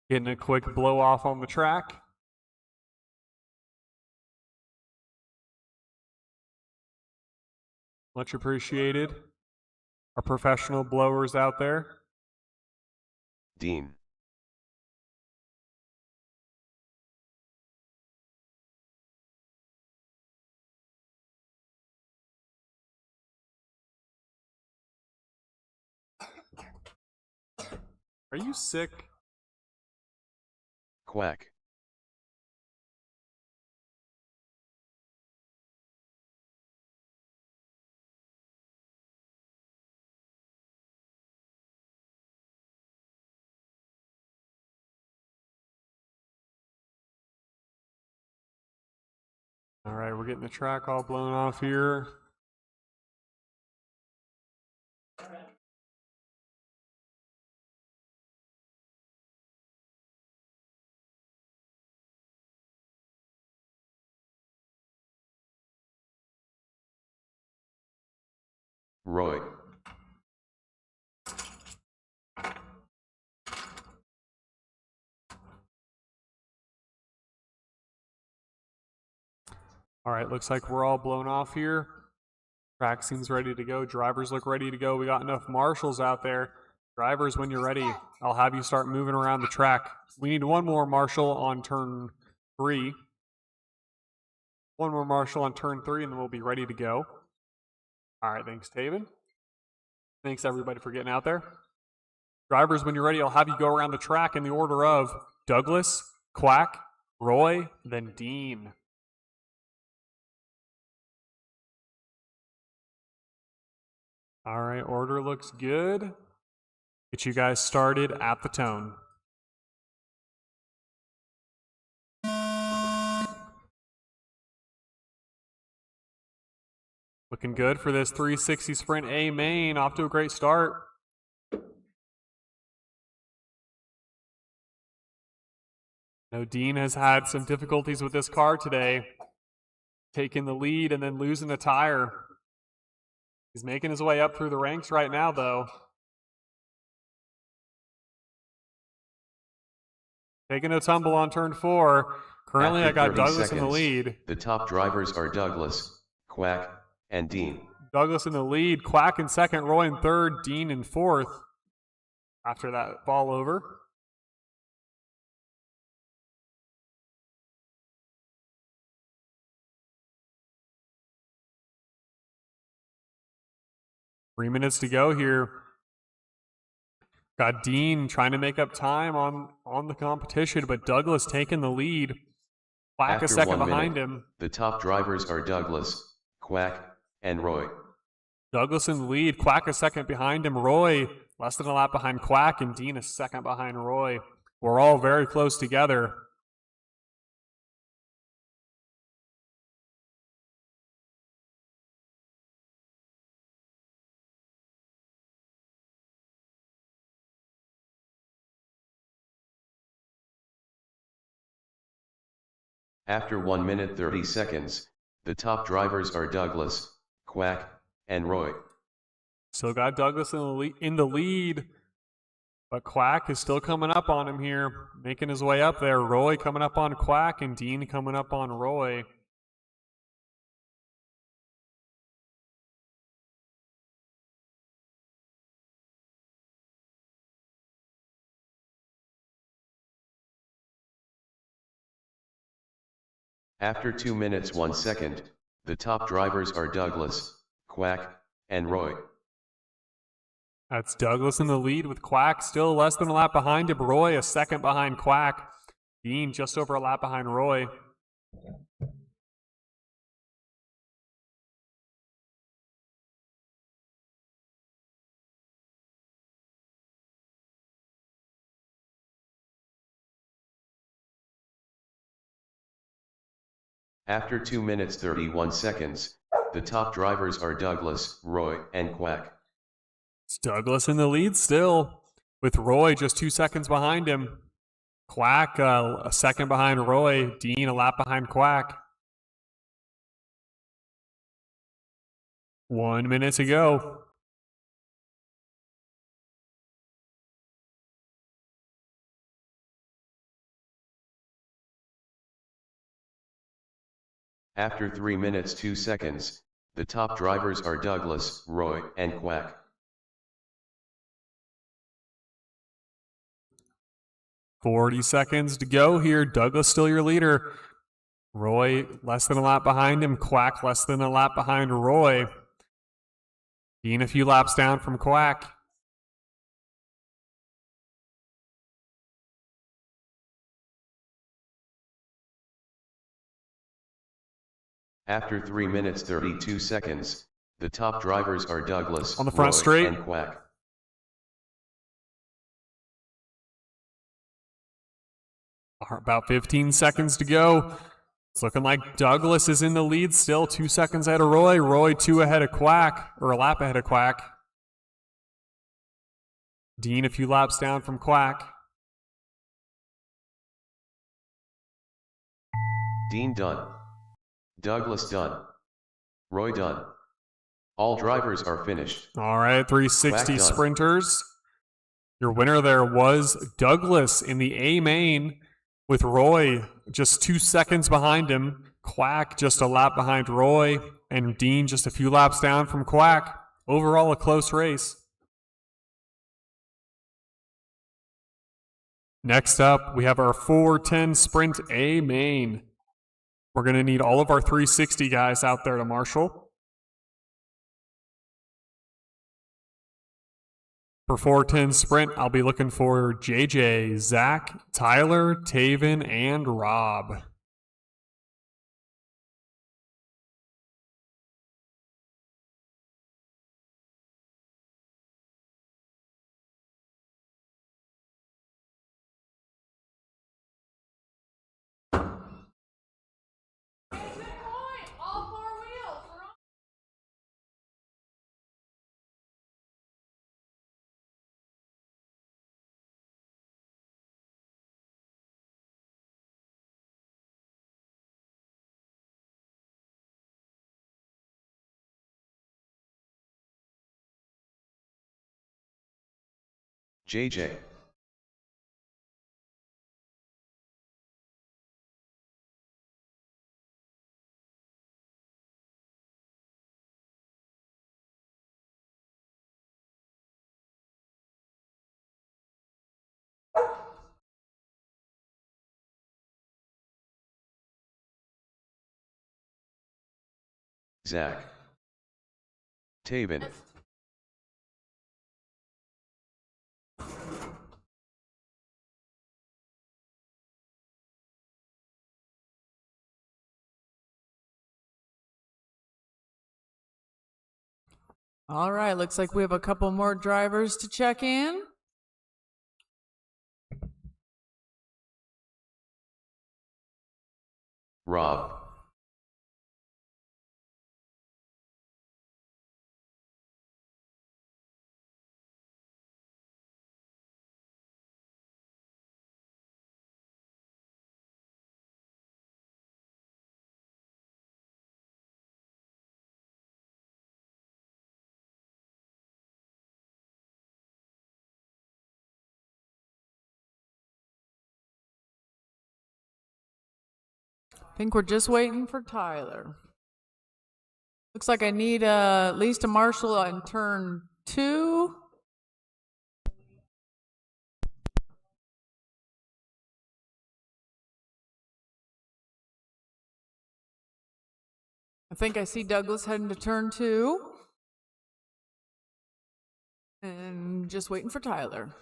Getting a quick blow off on the track. Much appreciated. Our professional blowers out there. Dean. Are you sick? Quack. All right, we're getting the track all blown off here. Roy. All right, looks like we're all blown off here. Track seems ready to go. Drivers look ready to go. We got enough marshals out there. Drivers, when you're ready, I'll have you start moving around the track. We need one more marshal on turn 3. One more marshal on turn 3, and then we'll be ready to go. All right, thanks, Taven. Thanks, everybody, for getting out there. Drivers, when you're ready, I'll have you go around the track in the order of Douglas, Quack, Roy, then Dean. All right, order looks good. Get you guys started at the tone. Looking good for this 360 sprint A main. Off to a great start. Now, Dean has had some difficulties with this car today. Taking the lead and then losing a tire. He's making his way up through the ranks right now, though. Taking a tumble on turn 4. Currently, After I got 30 Douglas in the seconds, lead. The top drivers are Douglas, Quack, and Dean. Douglas in the lead, Quack in second, Roy in third, Dean in fourth. After that ball over. Three minutes to go here. Got Dean trying to make up time on the competition, but Douglas taking the lead. Quack a After second 1 behind minute, him. the top drivers are Douglas, Quack, and Roy. Douglas in the lead, Quack a second behind him, Roy less than a lap behind Quack, and Dean a second behind Roy. We're all very close together. After 1 minute 30 seconds, the top drivers are Douglas, Quack, and Roy. Still got Douglas in the lead, but Quack is still coming up on him here, making his way up there. Roy coming up on Quack, and Dean coming up on Roy. After 2 minutes 1 second, the top drivers are Douglas, Quack, and Roy. That's Douglas in the lead with Quack still less than a lap behind him. Roy a second behind Quack. Dean just over a lap behind Roy. After 2 minutes 31 seconds, the top drivers are Douglas, Roy, and Quack. It's Douglas in the lead still, with Roy just 2 seconds behind him. Quack a second behind Roy. Dean a lap behind Quack. 1 minute to go. After 3 minutes 2 seconds, the top drivers are Douglas, Roy, and Quack. 40 seconds to go here. Douglas still your leader. Roy less than a lap behind him. Quack less than a lap behind Roy. Dean a few laps down from Quack. After 3 minutes 32 seconds, the top drivers are Douglas, On the front Roy, straight. and Quack. About 15 seconds to go. It's looking like Douglas is in the lead still, 2 seconds ahead of Roy. Roy 2 ahead of Quack, or a lap ahead of Quack. Dean a few laps down from Quack. Dean done. Douglas done. Roy done. All drivers are finished. All right, 360 Quack done. sprinters. Your winner there was Douglas in the A main, with Roy just 2 seconds behind him, Quack just a lap behind Roy, and Dean just a few laps down from Quack. Overall, a close race. Next up, we have our 410 Sprint A main. We're going to need all of our 360 guys out there to marshal. For 410 Sprint, I'll be looking for JJ, Zach, Tyler, Taven, and Rob. JJ. Zach. Taven. All right, looks like we have a couple more drivers to check in. Rob. I think we're just waiting for Tyler. Looks like I need at least a marshal on turn 2. I think I see Douglas heading to turn 2. And just waiting for Tyler.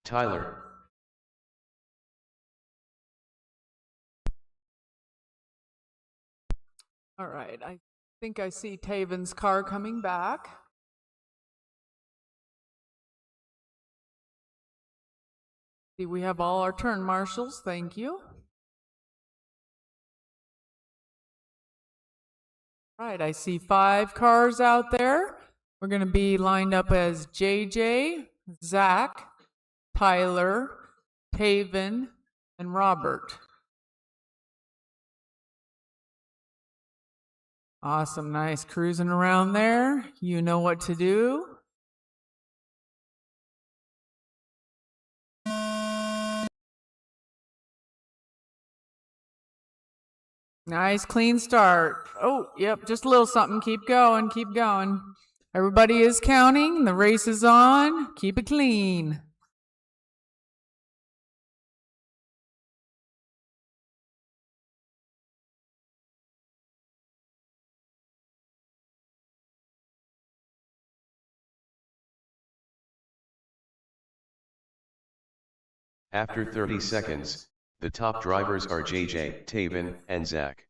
Tyler. All right, I think I see Taven's car coming back. See, we have all our turn marshals, thank you. All right, I see 5 cars out there. We're going to be lined up as JJ, Zach, Tyler, Taven, and Robert. Awesome, nice cruising around there. You know what to do. Nice clean start. Oh, yep, just a little something. Keep going, keep going. Everybody is counting. The race is on. Keep it clean. After 30 seconds, the top drivers are JJ, Taven, and Zach.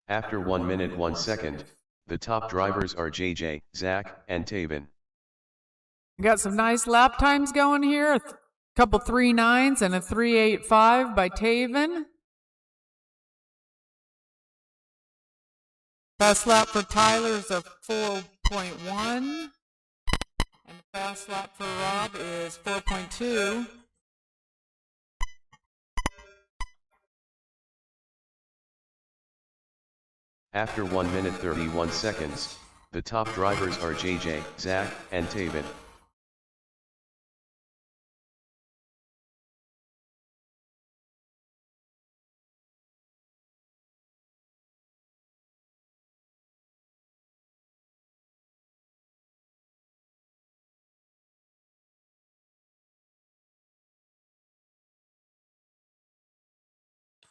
After 1 minute 1 second, the top drivers are JJ, Zach, and Taven. We got some nice lap times going here. A couple 3.9s and a 3.85 by Taven. Fast lap for Tyler is a 4.1. And the fast lap for Rob is 4.2. After 1 minute 31 seconds, the top drivers are JJ, Zach, and Taven.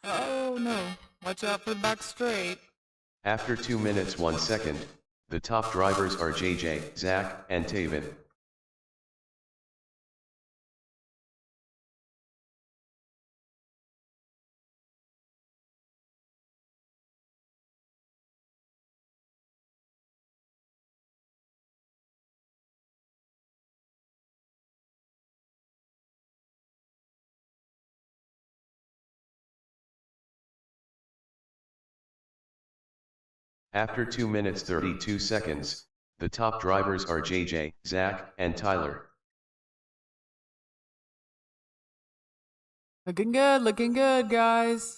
Oh no, watch out for the back straight. After 2 minutes 1 second, the top drivers are JJ, Zach, and Taven. After 2 minutes 32 seconds, the top drivers are JJ, Zach, and Tyler. Looking good, guys.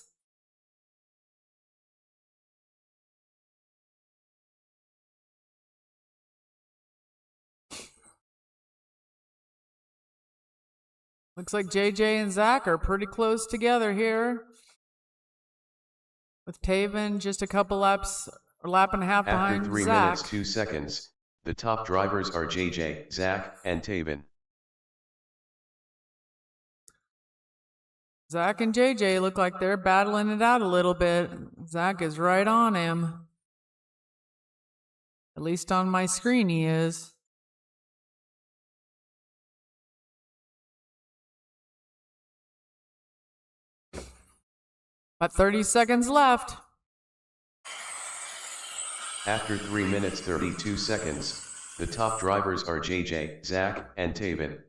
Looks like JJ and Zach are pretty close together here. With Taven just a couple laps, or lap and a half After behind 3 Zach. minutes 2 seconds, the top drivers are JJ, Zach, and Taven. Zach and JJ look like they're battling it out a little bit. Zach is right on him. At least on my screen he is. About 30 seconds left. After 3 minutes 32 seconds, the top drivers are JJ, Zach, and Taven.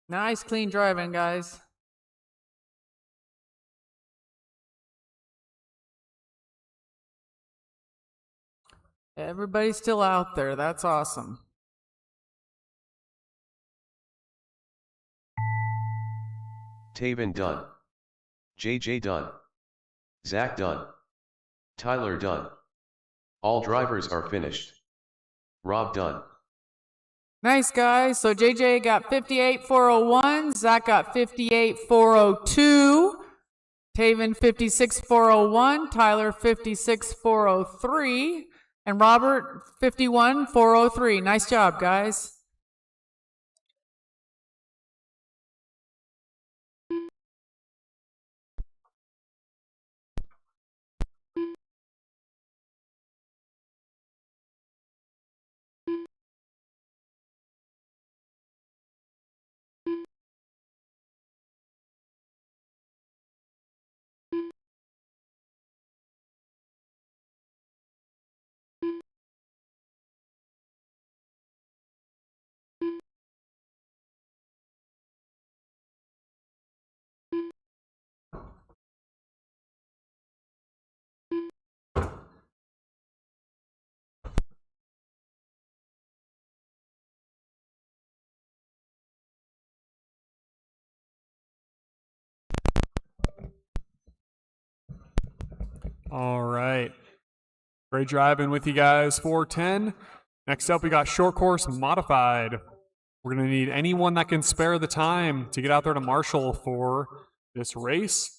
Nice clean driving, guys. Everybody's still out there. That's awesome. Taven done. JJ done. Zach done. Tyler done. All drivers are finished. Rob done. Nice, guys. So JJ got 58,401. Zach got 58,402. Taven 56,401. Tyler 56,403. And Robert 51,403. Nice job, guys. All right. Great driving with you guys, 410. Next up, we got short course modified. We're going to need anyone that can spare the time to get out there to Marshall for this race.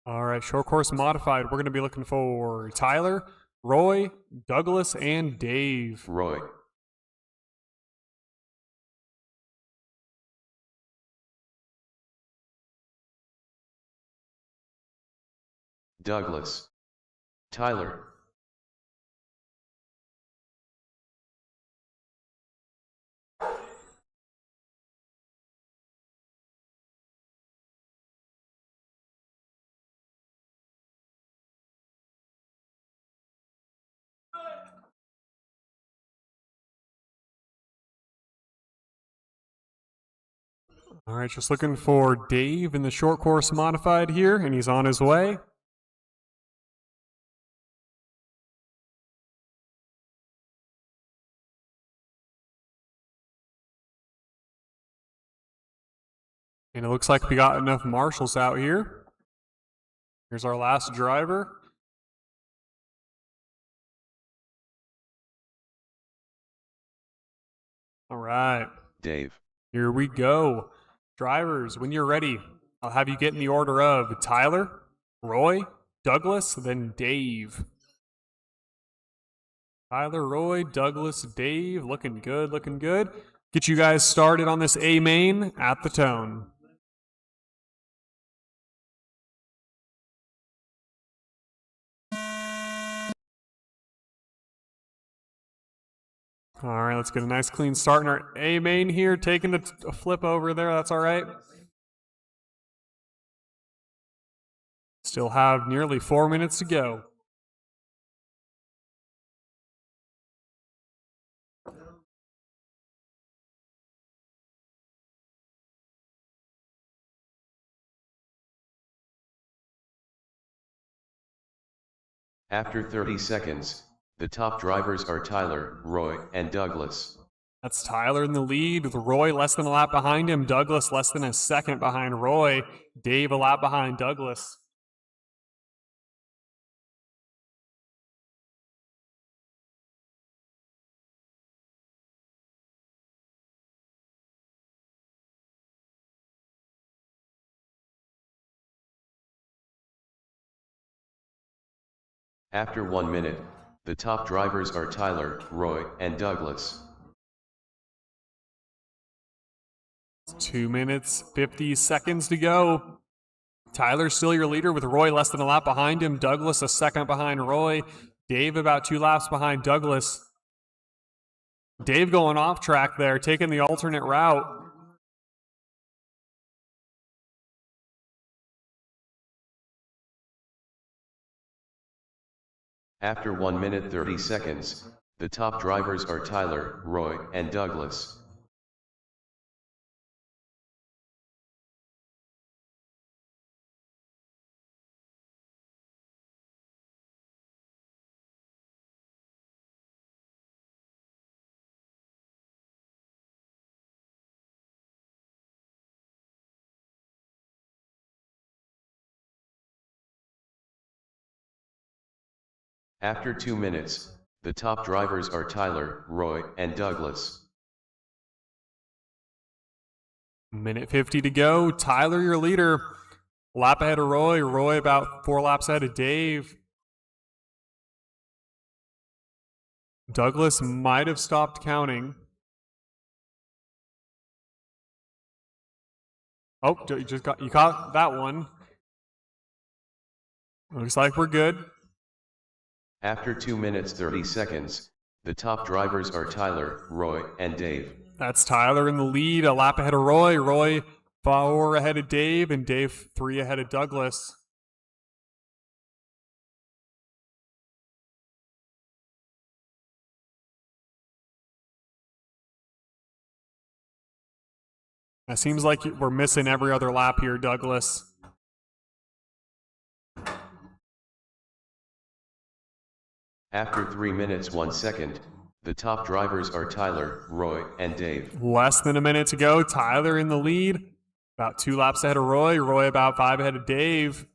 All right, short course modified. We're going to be looking for Tyler, Roy, Douglas, and Dave. Roy. Douglas. Tyler. All right, just looking for Dave in the short course modified here, and he's on his way. And it looks like we got enough marshals out here. Here's our last driver. All right. Dave. Here we go. Drivers, when you're ready, I'll have you get in the order of Tyler, Roy, Douglas, then Dave. Tyler, Roy, Douglas, Dave. Looking good, looking good. get you guys started on this A main at the tone. All right, let's get a nice clean start in our A main here. Taking a flip over there, that's all right. Still have nearly 4 minutes to go. After 30 seconds, the top drivers are Tyler, Roy, and Douglas. That's Tyler in the lead, with Roy less than a lap behind him, Douglas less than a second behind Roy, Dave a lap behind Douglas. After 1 minute, the top drivers are Tyler, Roy, and Douglas. 2 minutes, 50 seconds to go. Tyler's still your leader with Roy less than a lap behind him, Douglas a second behind Roy, Dave about 2 laps behind Douglas. Dave going off track there, taking the alternate route. After 1 minute 30 seconds, the top drivers are Tyler, Roy, and Douglas. After 2 minutes, the top drivers are Tyler, Roy, and Douglas. Minute 50 to go. Tyler, your leader. Lap ahead of Roy. Roy about 4 laps ahead of Dave. Douglas might have stopped counting. Oh, you caught that one. Looks like we're good. After 2 minutes 30 seconds, the top drivers are Tyler, Roy, and Dave. That's Tyler in the lead, a lap ahead of Roy. Roy 4 ahead of Dave, and Dave 3 ahead of Douglas. It seems like we're missing every other lap here, Douglas. After 3 minutes 1 second, the top drivers are Tyler, Roy, and Dave. Less than a minute to go. Tyler in the lead. About 2 laps ahead of Roy. Roy about 5 ahead of Dave.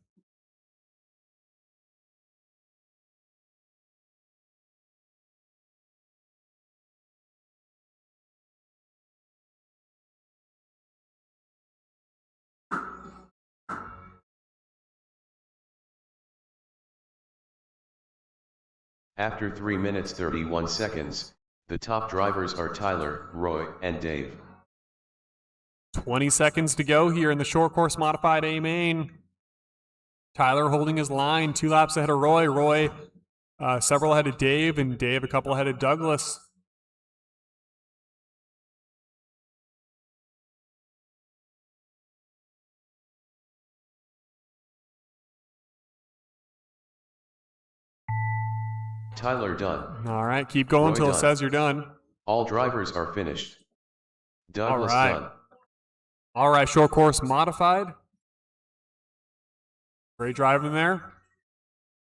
After 3 minutes 31 seconds, the top drivers are Tyler, Roy, and Dave. 20 seconds to go here in the short course modified A main. Tyler holding his line, 2 laps ahead of Roy. Roy several ahead of Dave, and Dave a couple ahead of Douglas. Tyler done. All right, keep going until it done. says you're done. All drivers are finished. Douglas All right. done. All right, short course modified. Great driving there.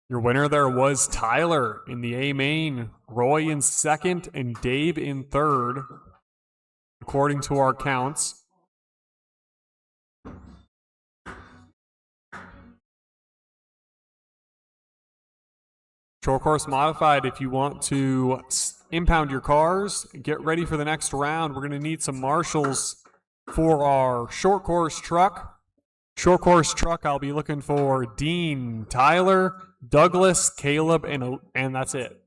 Your winner there was Tyler in the A main, Roy in second, and Dave in third, according to our counts. Short course modified, if you want to impound your cars, get ready for the next round. We're going to need some marshals for our short course truck. Short course truck, I'll be looking for Dean, Tyler, Douglas, Caleb, and that's it.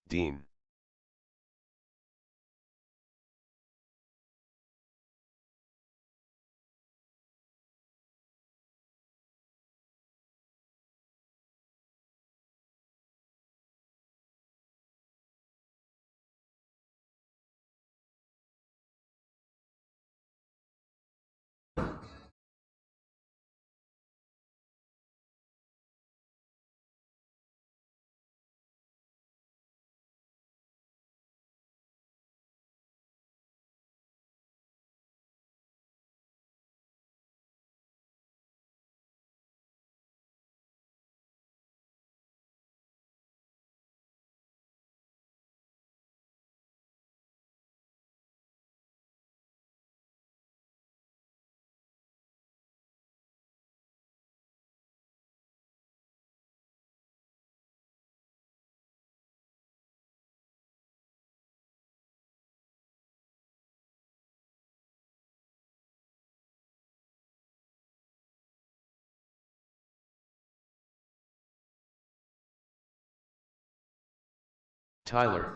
Dean. Tyler.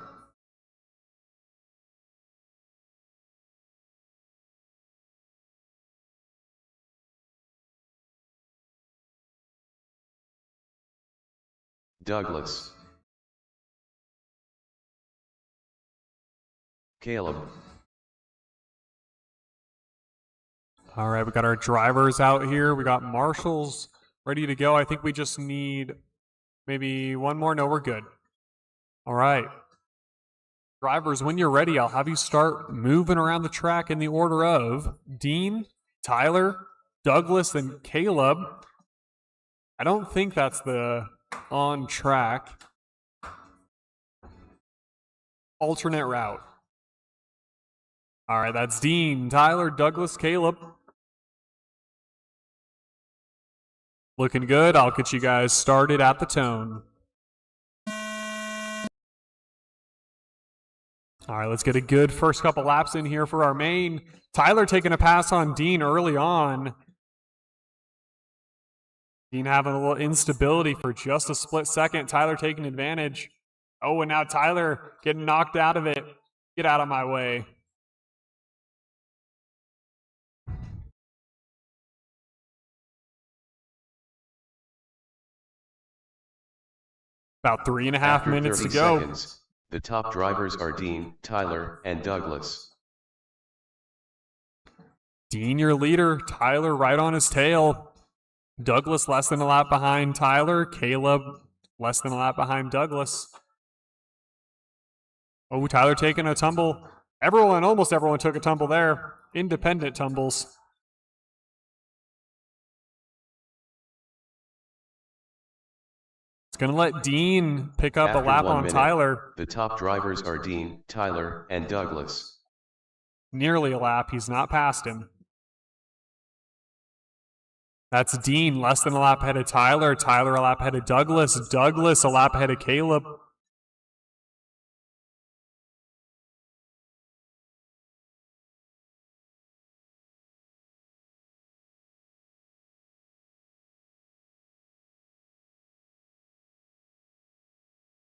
Douglas. Caleb. All right, we got our drivers out here. We got marshals ready to go. I think we just need maybe one more. No, we're good. All right. Drivers, when you're ready, I'll have you start moving around the track in the order of Dean, Tyler, Douglas, and Caleb. I don't think that's the on track alternate route. All right, that's Dean, Tyler, Douglas, Caleb. Looking good. I'll get you guys started at the tone. All right, let's get a good first couple laps in here for our main. Tyler taking a pass on Dean early on. Dean having a little instability for just a split second. Tyler taking advantage. Oh, and now Tyler getting knocked out of it. Get out of my way. About 3.5 minutes to go. Seconds, the top drivers are Dean, Tyler, and Douglas. Dean, your leader. Tyler right on his tail. Douglas less than a lap behind Tyler. Caleb less than a lap behind Douglas. Oh, Tyler taking a tumble. Almost everyone took a tumble there. Independent tumbles. It's going to let Dean pick up After a lap 1 on minute, Tyler. The top drivers are Dean, Tyler, and Douglas. Nearly a lap. He's not past him. That's Dean, less than a lap ahead of Tyler. Tyler a lap ahead of Douglas. Douglas a lap ahead of Caleb.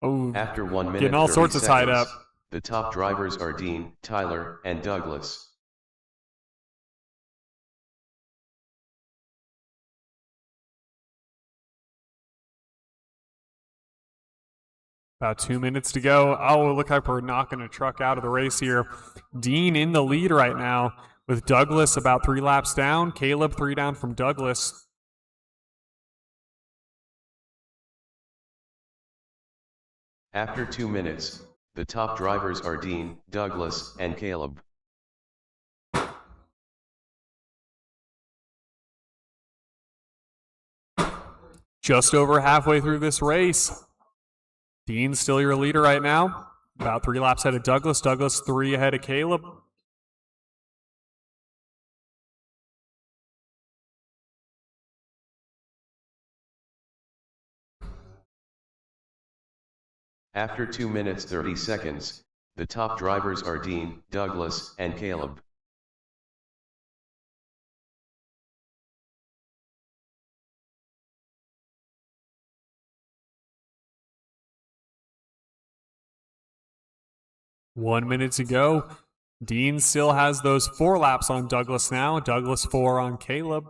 Oh, After 1 minute, getting all 30 sorts of tied seconds, up. The top drivers are Dean, Tyler, and Douglas. About 2 minutes to go. Oh, look like we're knocking a truck out of the race here. Dean in the lead right now with Douglas about 3 laps down. Caleb 3 down from Douglas. After 2 minutes, the top drivers are Dean, Douglas, and Caleb. Just over halfway through this race. Dean's still your leader right now. About 3 laps ahead of Douglas. Douglas 3 ahead of Caleb. After 2 minutes 30 seconds, the top drivers are Dean, Douglas, and Caleb. 1 minute to go. Dean still has those 4 laps on Douglas now. Douglas 4 on Caleb.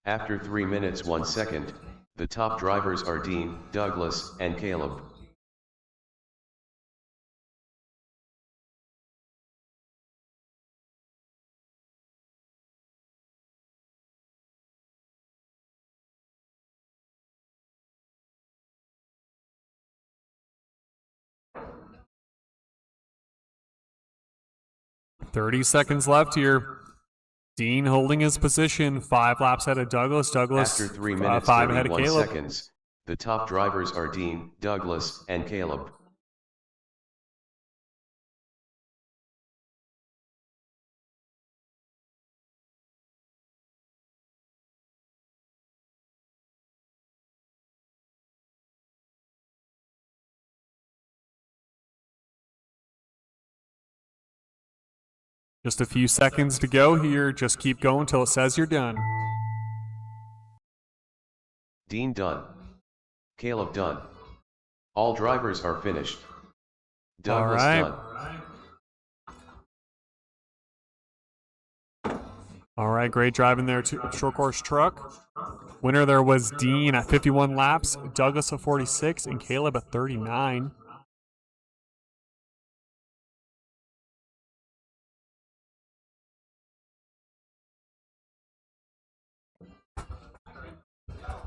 After 3 minutes 1 second, the top drivers are Dean, Douglas, and Caleb. .30 seconds left here. Dean holding his position, 5 laps ahead of Douglas. Douglas After 3 minutes 5 ahead of 31 Caleb. seconds, the top drivers are Dean, Douglas, and Caleb. Just a few seconds to go here. Just keep going till it says you're done. Dean done. Caleb done. All drivers are finished. Douglas done. All right, great driving there, short course truck. Winner there was Dean at 51 laps, Douglas at 46, and Caleb at 39.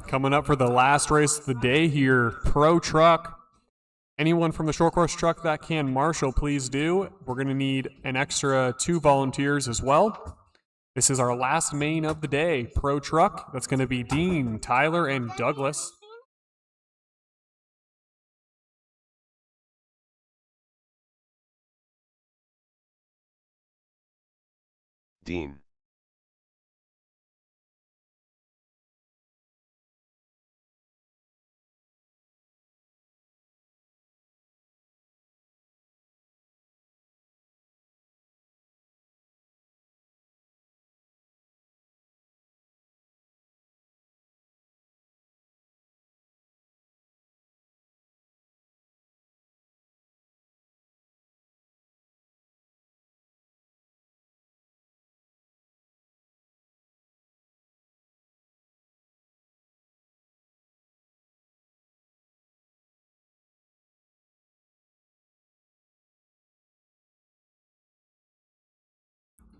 Coming up for the last race of the day here, Pro Truck. Anyone from the short course truck that can marshal, please do. We're going to need an extra 2 volunteers as well. This is our last main of the day, Pro Truck. That's going to be Dean, Tyler, and Douglas. Dean.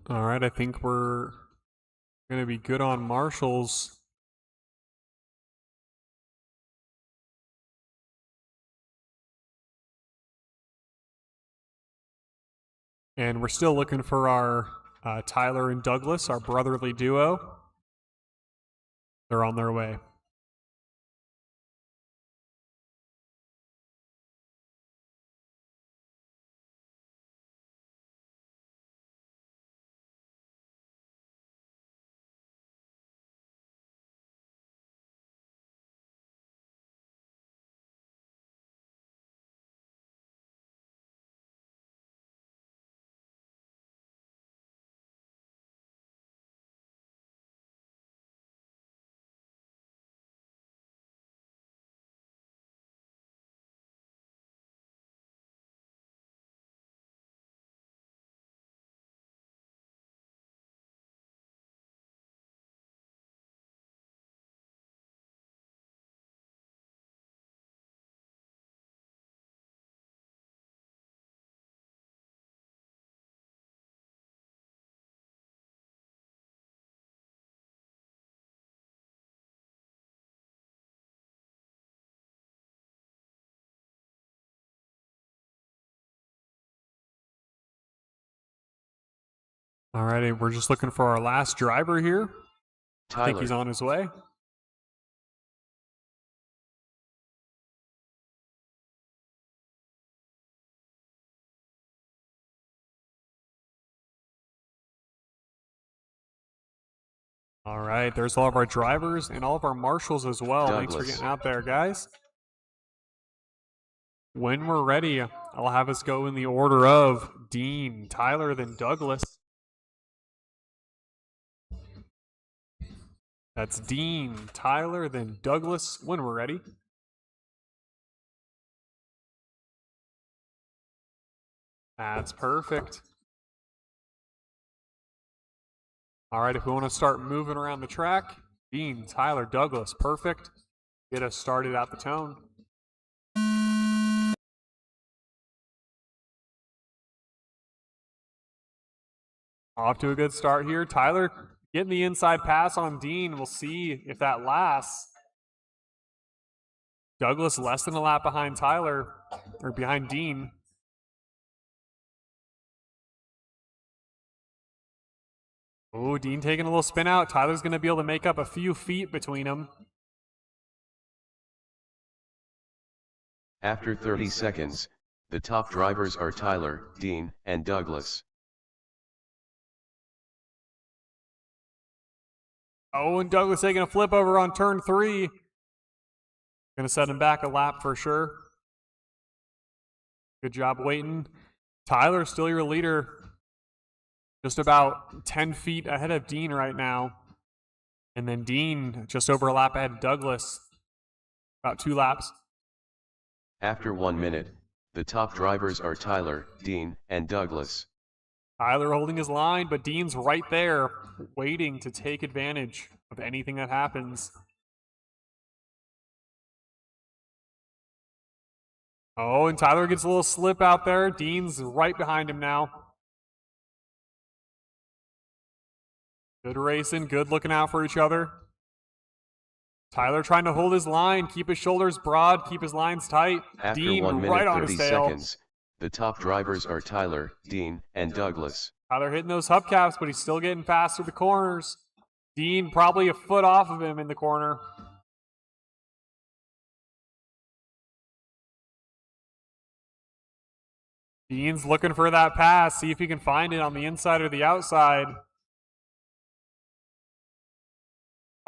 All right, I think we're going to be good on marshals. And we're still looking for our Tyler and Douglas, our brotherly duo. They're on their way. All righty, we're just looking for our last driver here. Tyler. I think he's on his way. All right, there's all of our drivers and all of our marshals as well. Douglas. Thanks for getting out there, guys. When we're ready, I'll have us go in the order of Dean, Tyler, then Douglas. That's Dean, Tyler, then Douglas when we're ready. That's perfect. All right, if we want to start moving around the track, Dean, Tyler, Douglas, perfect. Get us started at the tone. Off to a good start here. Tyler getting the inside pass on Dean. We'll see if that lasts. Douglas less than a lap behind Tyler, or behind Dean. Oh, Dean taking a little spin out. Tyler's going to be able to make up a few feet between them. After 30 seconds, the top drivers are Tyler, Dean, and Douglas. Oh, and Douglas taking a flip over on turn 3. Going to set him back a lap for sure. Good job waiting. Tyler, still your leader. Just about 10 feet ahead of Dean right now. And then Dean just over a lap ahead of Douglas. About 2 laps. After 1 minute, the top drivers are Tyler, Dean, and Douglas. Tyler holding his line, but Dean's right there, waiting to take advantage of anything that happens. Oh, and Tyler gets a little slip out there. Dean's right behind him now. Good racing, good looking out for each other. Tyler trying to hold his line, keep his shoulders broad, keep his lines tight. After Dean 1 minute right on 30 his tail. seconds, the top drivers are Tyler, Dean, and Douglas. Tyler hitting those hubcaps, but he's still getting fast through the corners. Dean probably a foot off of him in the corner. Dean's looking for that pass, see if he can find it on the inside or the outside.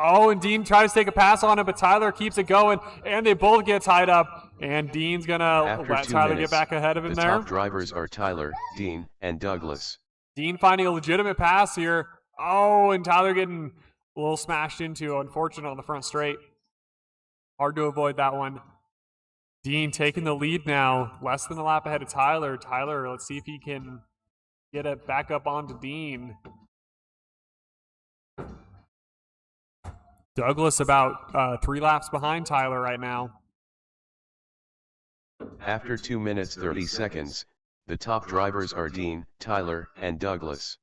Oh, and Dean tries to take a pass on it, but Tyler keeps it going, and they both get tied up. And Dean's going to let Tyler get back ahead of him there. The top drivers are Tyler, Dean, and Douglas. Dean finding a legitimate pass here. Oh, and Tyler getting a little smashed into, unfortunate on the front straight. Hard to avoid that one. Dean taking the lead now, less than a lap ahead of Tyler. Tyler, let's see if he can get it back up onto Dean. Douglas about 3 laps behind Tyler right now. After 2 minutes 30 seconds, the top drivers are Dean, Tyler, and Douglas.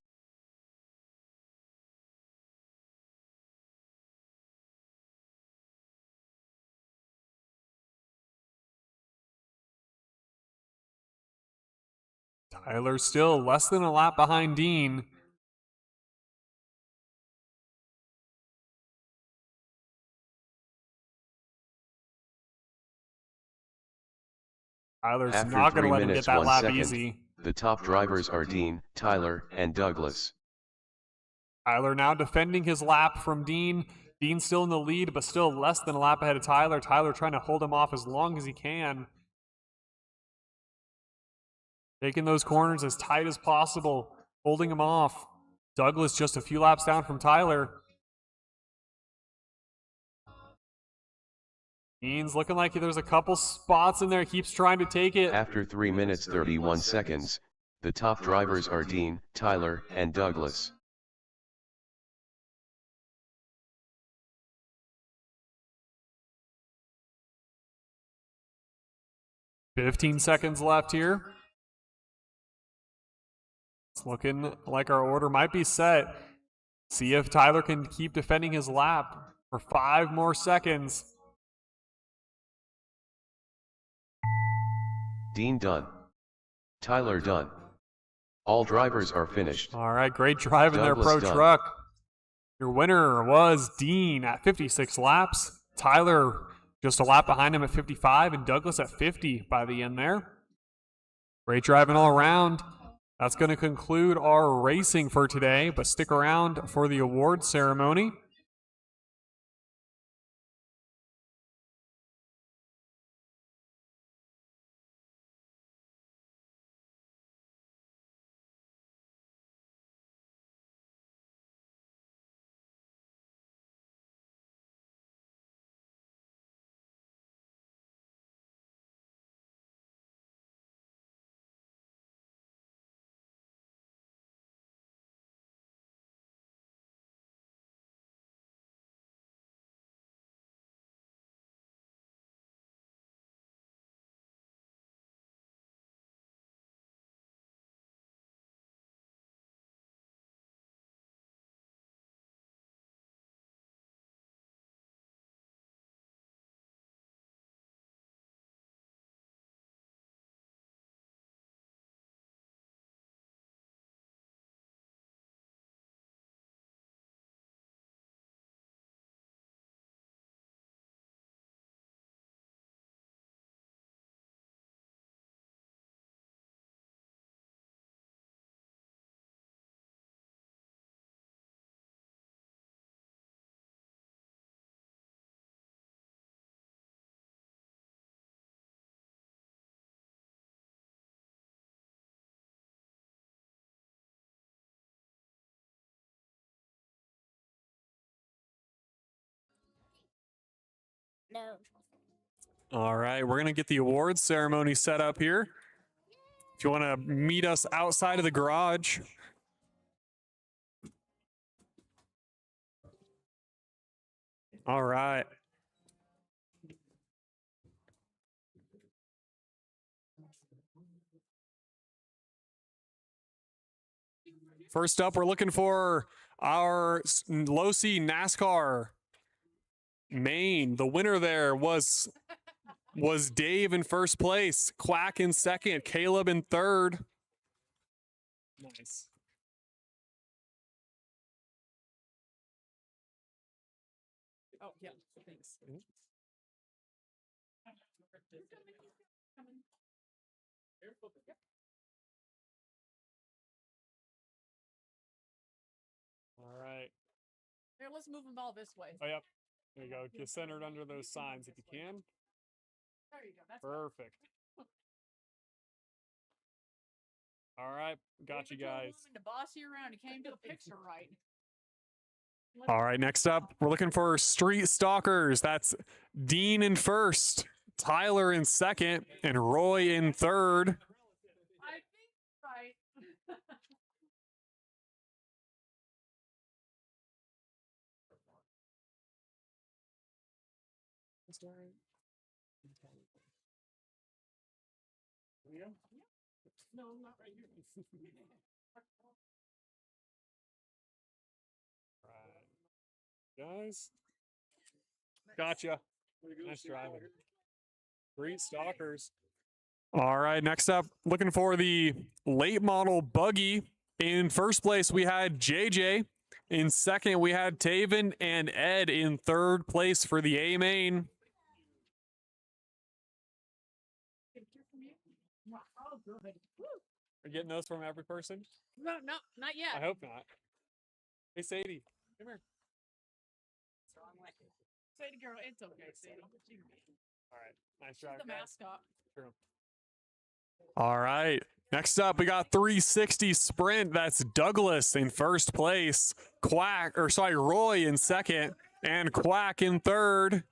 Tyler still less than a lap behind Dean. Tyler's not going to let him get that lap easy. The top drivers are Dean, Tyler, and Douglas. Tyler now defending his lap from Dean. Dean still in the lead, but still less than a lap ahead of Tyler. Tyler trying to hold him off as long as he can. Taking those corners as tight as possible, holding him off. Douglas just a few laps down from Tyler. Dean's looking like there's a couple spots in there. He keeps trying to take it. After 3 minutes 31 seconds, the top drivers are Dean, Tyler, and Douglas. "15 seconds left here. It's looking like our order might be set. See if Tyler can keep defending his lap for 5 more seconds. Dean done. Tyler done. All drivers are finished. All right, great driving there, Douglas Pro done. Truck. Your winner was Dean at 56 laps. Tyler just a lap behind him at 55, and Douglas at 50 by the end there. Great driving all around. That's going to conclude our racing for today, but stick around for the award ceremony. No. All right, we're going to get the awards ceremony set up here. If you want to meet us outside of the garage. All right. First up, we're looking for our low C NASCAR main. The winner there was Dave in first place, Quack in second, Caleb in third. Nice. Oh, yeah, thanks. All right. Here, let's move them all this way. Oh, yep. There you go. Get centered under those signs if you can. There you go. That's Perfect. All right. Got you guys. To boss you around. You can't do a picture right. All right. Next up, we're looking for Street Stalkers. That's Dean in first, Tyler in second, and Roy in third. I think right. No, I'm not right here. Right. Guys. Gotcha. Nice driving. Street Stalkers. All right. Next up, looking for the late model buggy. In first place, we had JJ. In second, we had Taven and Ed in third place for the A main. Oh, good. Woo. Are you getting those from every person? No, not yet. I hope not. Hey, Sadie, come here. It's the wrong way. Sadie girl, it's okay, Sadie. All right. Nice She's drive, the guys. mascot. True. All right. Next up, we got 360 sprint. That's Douglas in first place. Roy in second, and Quack in third.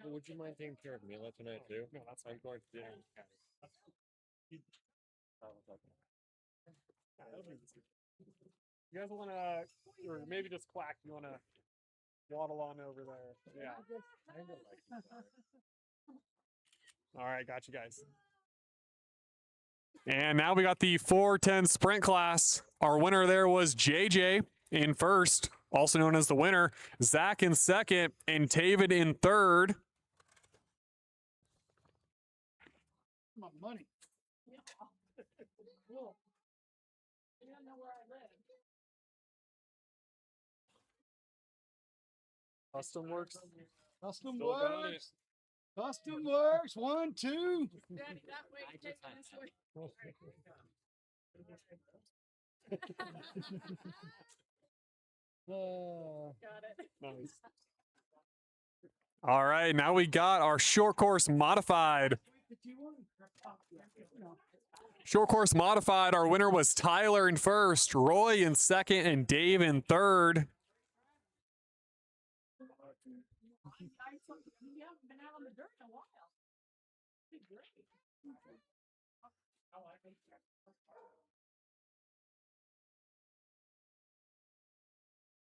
Well, would you mind taking care of Mila tonight too? No, that's I'm going to dinner. You guys want to, or maybe just Quack, you want to waddle on over there? Yeah. All right, got you guys. And now we got the 410 sprint class. Our winner there was JJ in first, also known as the winner, Zach in second, and Tavid in third. My money. Yeah. Cool. You don't know where I live. Custom Works. Custom Still got it. Works. Custom Works. 1, 2. Daddy, that way, take it this way. Got it. Nice. All right, now we got our short course modified. Short course modified, our winner was Tyler in first, Roy in second, and Dave in third. You haven't been out on the dirt in a while. Be great.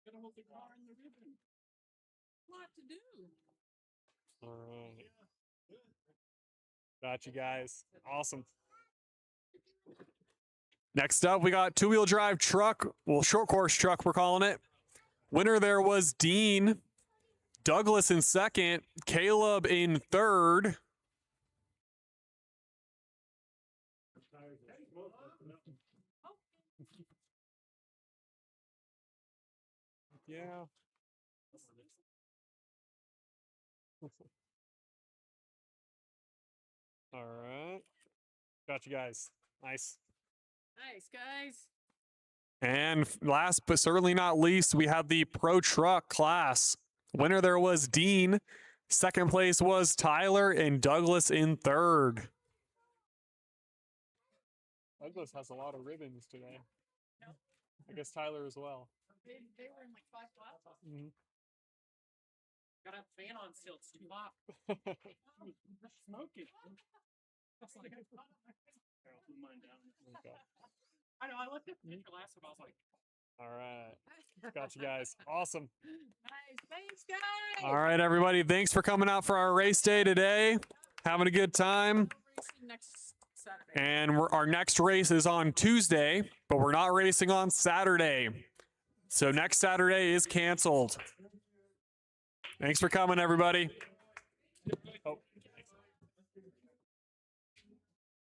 Gonna hold the car in the ribbon. Lot to do. All right. Got you guys. Awesome. Next up, we got two-wheel drive truck. Well, short course truck, we're calling it. Winner there was Dean. Douglas in second. Caleb in third. Yeah. All right. Got you guys. Nice. Nice, guys. And last but certainly not least, we have the pro truck class. Winner there was Dean. Second place was Tyler, and Douglas in third. Douglas has a lot of ribbons today. I guess Tyler as well. They were in like 5 classes. Mhm. Gotta have fan on still. It's too hot. Smoking. That's like, I'll put mine down. Okay. I know. I looked at the glass and I was like, All right. Got you guys. Awesome. nice. Thanks, guys. All right, everybody. Thanks for coming out for our race day today. Having a good time. Racing next Saturday. And our next race is on Tuesday, but we're not racing on Saturday. So next Saturday is canceled. Thanks for coming, everybody. Oh.